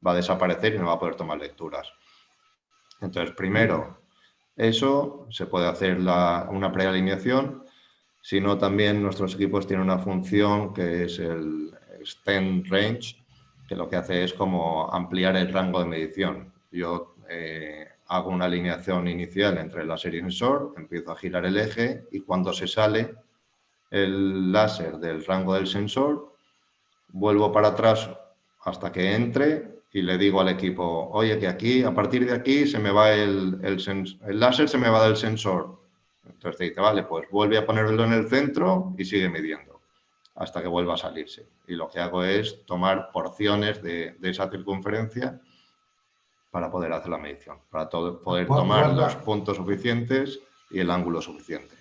a desaparecer y no va a poder tomar lecturas. Entonces, primero, eso se puede hacer una prealineación. Si no, también nuestros equipos tienen una función que es el Extend Range, que lo que hace es como ampliar el rango de medición. Yo hago una alineación inicial entre el láser y el sensor, empiezo a girar el eje y cuando se sale, el láser del rango del sensor, vuelvo para atrás hasta que entre y le digo al equipo, oye, que aquí, a partir de aquí, se me va el láser, se me va del sensor. Entonces te dice, vale, pues vuelve a ponerlo en el centro y sigue midiendo hasta que vuelva a salirse. Y lo que hago es tomar porciones de esa circunferencia para poder hacer la medición, para poder tomar los Guarda, puntos suficientes y el ángulo suficiente.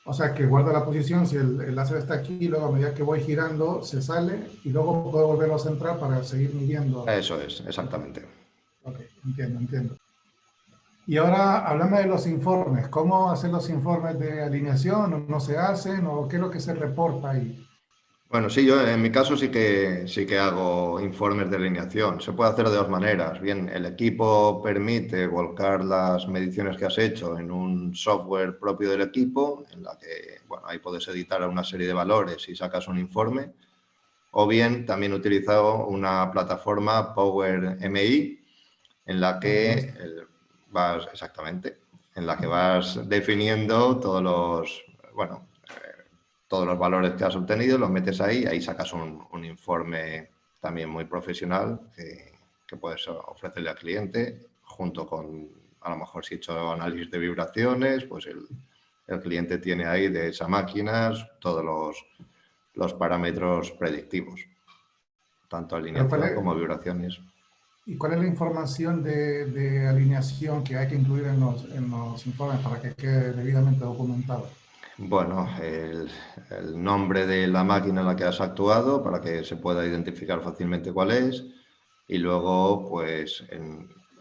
o sea, que guarda la posición, si el láser está aquí, y luego a medida que voy girando, se sale y luego puedo volverlo a centrar para seguir midiendo. Eso es, exactamente. Ok, entiendo, entiendo. Y ahora, hablando de los informes, ¿cómo hacen los informes de alineación? ¿O no se hacen? ¿O qué es lo que se reporta ahí? Bueno, sí, yo en mi caso sí que hago informes de alineación. Se puede hacer de dos maneras. Bien, el equipo permite volcar las mediciones que has hecho en un software propio del equipo, en la que, bueno, ahí puedes editar una serie de valores y sacas un informe. O bien, también he utilizado una plataforma Power MI, en la que vas, exactamente, en la que vas definiendo bueno, todos los valores que has obtenido, los metes ahí, ahí sacas un informe también muy profesional que puedes ofrecerle al cliente, junto con, a lo mejor si he hecho análisis de vibraciones, pues el cliente tiene ahí de esa máquina todos los parámetros predictivos, tanto Pero alineación como vibraciones. ¿y cuál es la información de alineación que hay que incluir en los informes para que quede debidamente documentado? Bueno, el nombre de la máquina en la que has actuado para que se pueda identificar fácilmente cuál es. Y luego, pues,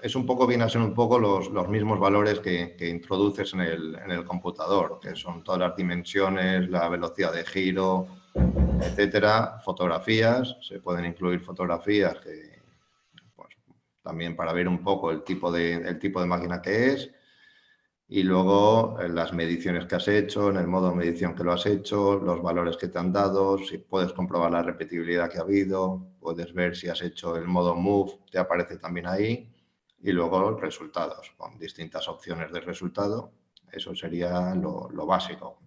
es un poco, viene a ser un poco los mismos valores que introduces en el computador, que son todas las dimensiones, la velocidad de giro, etcétera. Fotografías, se pueden incluir fotografías pues, también para ver un poco el tipo de máquina que es. Y luego las mediciones que has hecho, en el modo de medición que lo has hecho, los valores que te han dado, si puedes comprobar la repetibilidad que ha habido, puedes ver si has hecho el modo Move, te aparece también ahí, y luego los resultados, con distintas opciones de resultado. Eso sería lo básico.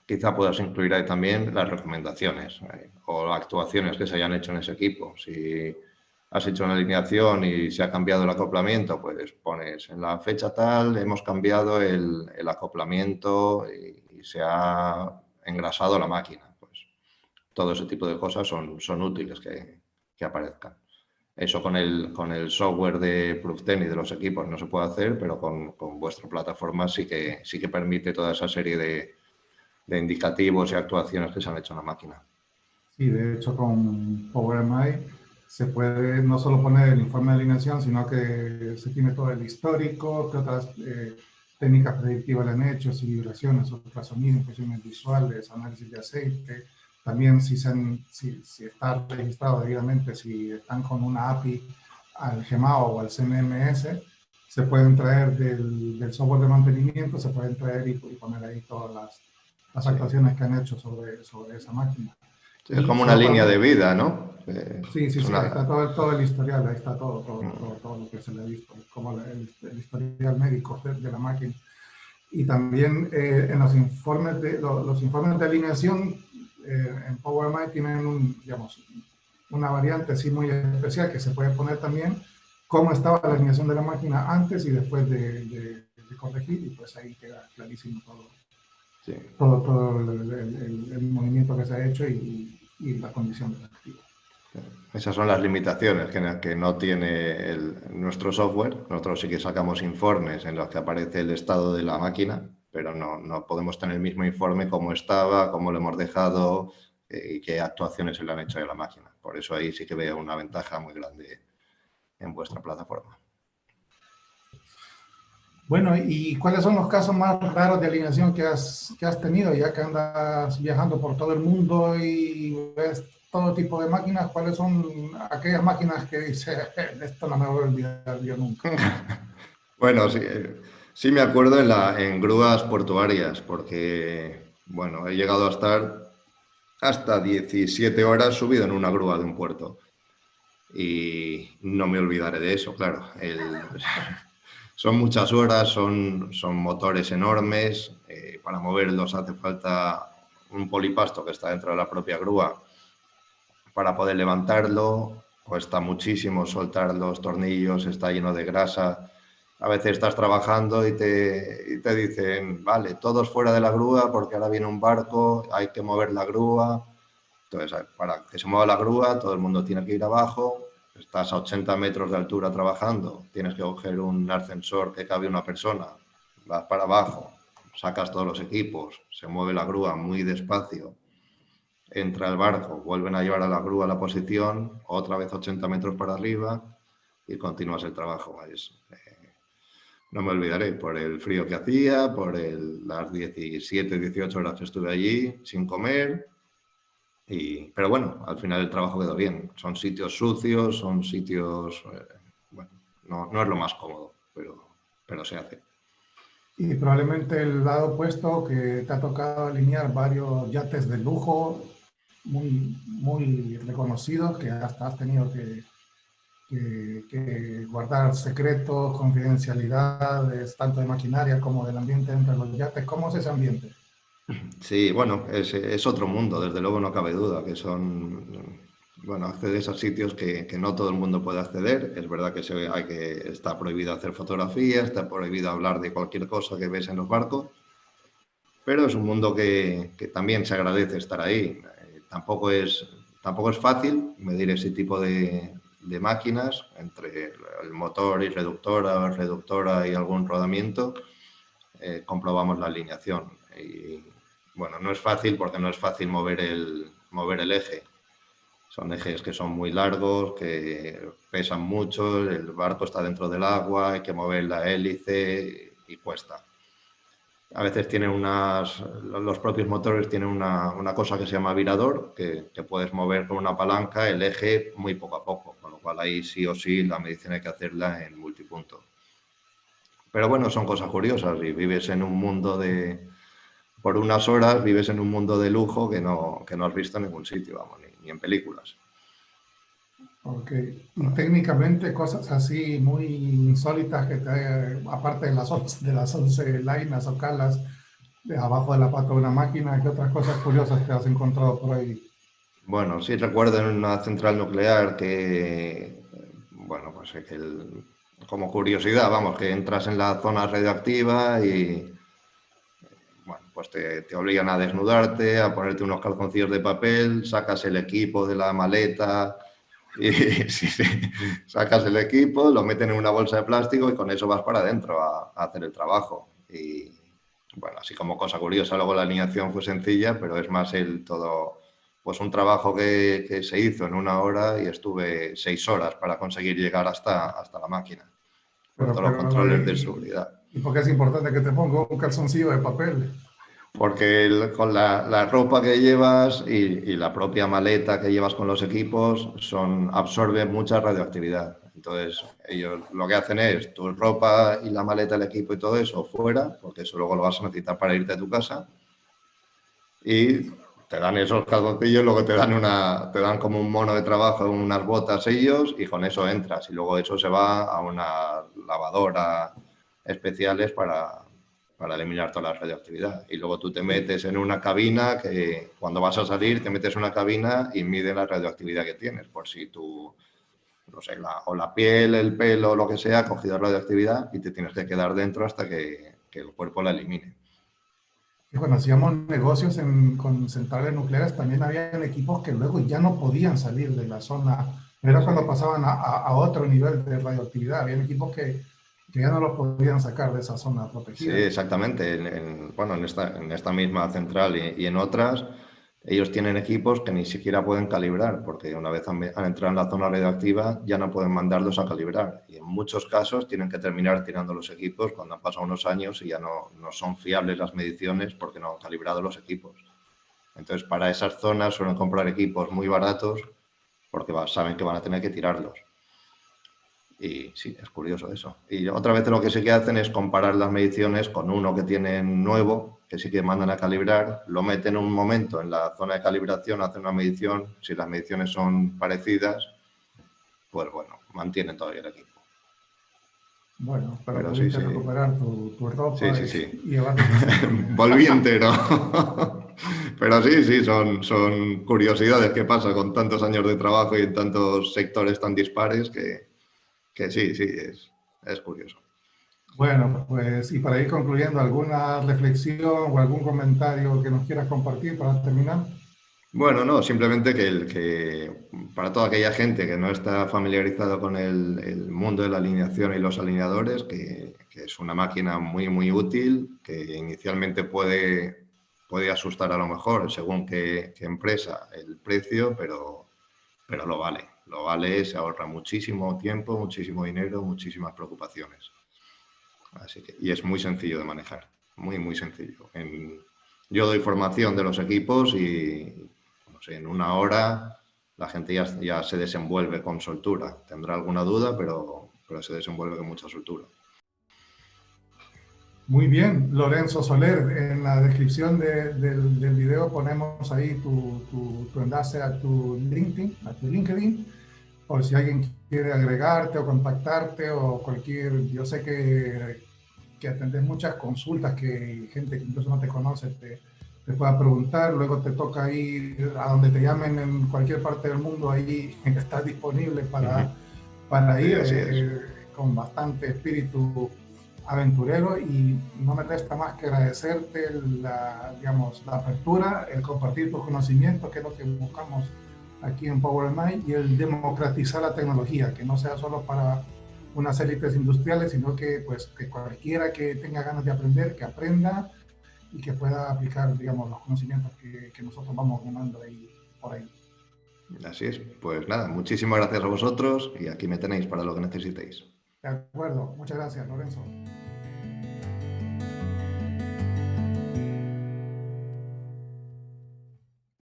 Quizá puedas incluir ahí también las recomendaciones o actuaciones que se hayan hecho en ese equipo. Si has hecho una alineación y se ha cambiado el acoplamiento, pues pones en la fecha tal, hemos cambiado el acoplamiento y se ha engrasado la máquina. Pues todo ese tipo de cosas son útiles que aparezcan. Eso con el software de Proof10 y de los equipos no se puede hacer, pero con vuestra plataforma sí que permite toda esa serie de indicativos y actuaciones que se han hecho en la máquina. Sí, de hecho con Power MI se puede no solo poner el informe de alineación, sino que se tiene todo el histórico, qué otras técnicas predictivas le han hecho, si vibraciones, ultrasonido, impresiones visuales, análisis de aceite. También si está registrado debidamente, si están con una API al GEMAO o al CMMS, se pueden traer del software de mantenimiento, se pueden traer y poner ahí todas las Sí. actuaciones que han hecho sobre esa máquina. Sí, es Y como si una no, por línea de ejemplo, vida, ¿no? sí, sí, Es sí, ahí una... está todo el historial, ahí está todo lo que se le ha visto, como el historial médico de la máquina. Y también en los informes de alineación en PowerMI tienen digamos, una variante así muy especial que se puede poner también cómo estaba la alineación de la máquina antes y después de corregir, y pues ahí queda clarísimo Sí. todo el movimiento que se ha hecho y la condición del activo. Esas son las limitaciones que no tiene nuestro software. Nosotros sí que sacamos informes en los que aparece el estado de la máquina, pero no podemos tener el mismo informe cómo estaba, cómo lo hemos dejado y qué actuaciones se le han hecho a la máquina. Por eso ahí sí que veo una ventaja muy grande en vuestra plataforma. Bueno, ¿y cuáles son los casos más raros de alineación que has tenido, ya que andas viajando por todo el mundo y ves todo tipo de máquinas? ¿Cuáles son aquellas máquinas que dices, esto no me voy a olvidar yo nunca? Bueno, sí, sí me acuerdo en grúas portuarias, porque, bueno, he llegado a estar hasta 17 horas subido en una grúa de un puerto. Y no me olvidaré de eso, claro. son muchas horas, son motores enormes. Para moverlos hace falta un polipasto que está dentro de la propia grúa para poder levantarlo. Cuesta muchísimo soltar los tornillos, está lleno de grasa. A veces estás trabajando y te dicen, vale, todos fuera de la grúa porque ahora viene un barco, hay que mover la grúa. Entonces, para que se mueva la grúa, todo el mundo tiene que ir abajo. Estás a 80 metros de altura trabajando, tienes que coger un ascensor que cabe una persona, vas para abajo, sacas todos los equipos, se mueve la grúa muy despacio, entra el barco, vuelven a llevar a la grúa a la posición, otra vez 80 metros para arriba y continúas el trabajo. No me olvidaré por el frío que hacía, por las 17, 18 horas que estuve allí sin comer. Pero bueno, al final el trabajo quedó bien. Son sitios sucios, son sitios... bueno, no es lo más cómodo, pero se hace. Y probablemente el lado opuesto, que te ha tocado alinear varios yates de lujo muy reconocidos, que hasta has tenido que guardar secretos, confidencialidades, tanto de maquinaria como del ambiente dentro de los yates. ¿Cómo es ese ambiente? Sí, bueno, es otro mundo, desde luego no cabe duda, que son, bueno, accedes a sitios que no todo el mundo puede acceder. Es verdad que, está prohibido hacer fotografías, está prohibido hablar de cualquier cosa que ves en los barcos, pero es un mundo que también se agradece estar ahí. Tampoco es fácil medir ese tipo de máquinas entre el motor y reductora y algún rodamiento. Comprobamos la alineación. Y bueno, no es fácil porque no es fácil mover el eje. Son ejes que son muy largos, que pesan mucho, el barco está dentro del agua, hay que mover la hélice y cuesta. A veces los propios motores tienen una cosa que se llama virador, que puedes mover con una palanca el eje muy poco a poco, con lo cual ahí sí o sí la medición hay que hacerla en multipunto. Pero bueno, son cosas curiosas y vives en un mundo por unas horas vives en un mundo de lujo que no has visto en ningún sitio, vamos, ni en películas. Ok. Y técnicamente cosas así muy insólitas aparte de las 11 lainas o calas de abajo de la pata de una máquina, ¿qué otras cosas curiosas te has encontrado por ahí? Bueno, sí recuerdo en una central nuclear bueno, pues como curiosidad, vamos, que entras en la zona radioactiva y, bueno, pues te obligan a desnudarte, a ponerte unos calzoncillos de papel, sacas el equipo de la maleta y sí, sí, sacas el equipo, lo meten en una bolsa de plástico y con eso vas para adentro a hacer el trabajo. Y bueno, así como cosa curiosa, luego la alineación fue sencilla, pero es más pues un trabajo que se hizo en una hora y estuve 6 horas para conseguir llegar hasta la máquina, por todos los controles de seguridad. ¿Y por qué es importante que te ponga un calzoncillo de papel? Porque con la ropa que llevas y la propia maleta que llevas con los equipos absorben mucha radioactividad. Entonces, ellos lo que hacen es tu ropa y la maleta, el equipo y todo eso fuera, porque eso luego lo vas a necesitar para irte a tu casa. Y te dan esos calzoncillos, luego te dan como un mono de trabajo, unas botas ellos, y con eso entras. Y luego eso se va a una lavadora especiales para eliminar toda la radioactividad. Y luego tú te metes en una cabina que cuando vas a salir te metes en una cabina y mide la radioactividad que tienes, por si tú, no sé, o la piel, el pelo, lo que sea, ha cogido radioactividad y te tienes que quedar dentro hasta que el cuerpo la elimine. Y cuando hacíamos negocios con centrales nucleares, también habían equipos que luego ya no podían salir de la zona. Era cuando pasaban a otro nivel de radioactividad. Habían equipos que ya no los podían sacar de esa zona Sí, protegida. exactamente. Bueno, en esta misma central y en otras, ellos tienen equipos que ni siquiera pueden calibrar, porque una vez han entrado en la zona radioactiva ya no pueden mandarlos a calibrar. Y en muchos casos tienen que terminar tirando los equipos cuando han pasado unos años y ya no son fiables las mediciones porque no han calibrado los equipos. Entonces, para esas zonas suelen comprar equipos muy baratos porque saben que van a tener que tirarlos. Y sí, es curioso eso. Y otra vez lo que sí que hacen es comparar las mediciones con uno que tienen nuevo, que sí que mandan a calibrar, lo meten un momento en la zona de calibración, hacen una medición, si las mediciones son parecidas, pues bueno, mantienen todavía el equipo. Bueno, pero Pero sí, pudiste sí. recuperar tu Sí, ropa sí, sí. y llevarte tu cinturón. Volví entero. Pero sí, sí, son curiosidades que pasa con tantos años de trabajo y en tantos sectores tan dispares que sí, sí, es curioso. Bueno, pues y para ir concluyendo, ¿alguna reflexión o algún comentario que nos quieras compartir para terminar? Bueno, no, simplemente que para toda aquella gente que no está familiarizado con el mundo de la alineación y los alineadores, que es una máquina muy, muy útil, que inicialmente puede asustar a lo mejor según qué empresa el precio, pero lo vale, se ahorra muchísimo tiempo, muchísimo dinero, muchísimas preocupaciones. Así que, y es muy sencillo de manejar, muy, muy sencillo. Yo doy formación de los equipos y no sé, en una hora la gente ya se desenvuelve con soltura. Tendrá alguna duda, pero se desenvuelve con mucha soltura. Muy bien, Lorenzo Soler, en la descripción del video ponemos ahí tu enlace a tu LinkedIn, por si alguien quiere agregarte o contactarte o cualquier, yo sé que atendes muchas consultas que gente que incluso no te conoce te pueda preguntar, luego te toca ir a donde te llamen en cualquier parte del mundo, ahí estás disponible para Sí, ir así es. con bastante espíritu aventurero y no me resta más que agradecerte digamos, la apertura, el compartir tus conocimientos, que es lo que buscamos aquí en Power Mind, y el democratizar la tecnología, que no sea solo para unas élites industriales, sino que, pues, que cualquiera que tenga ganas de aprender, que aprenda y que pueda aplicar, digamos, los conocimientos que nosotros vamos ganando ahí, por ahí. Así es. Pues nada, muchísimas gracias a vosotros y aquí me tenéis para lo que necesitéis. De acuerdo, muchas gracias, Lorenzo.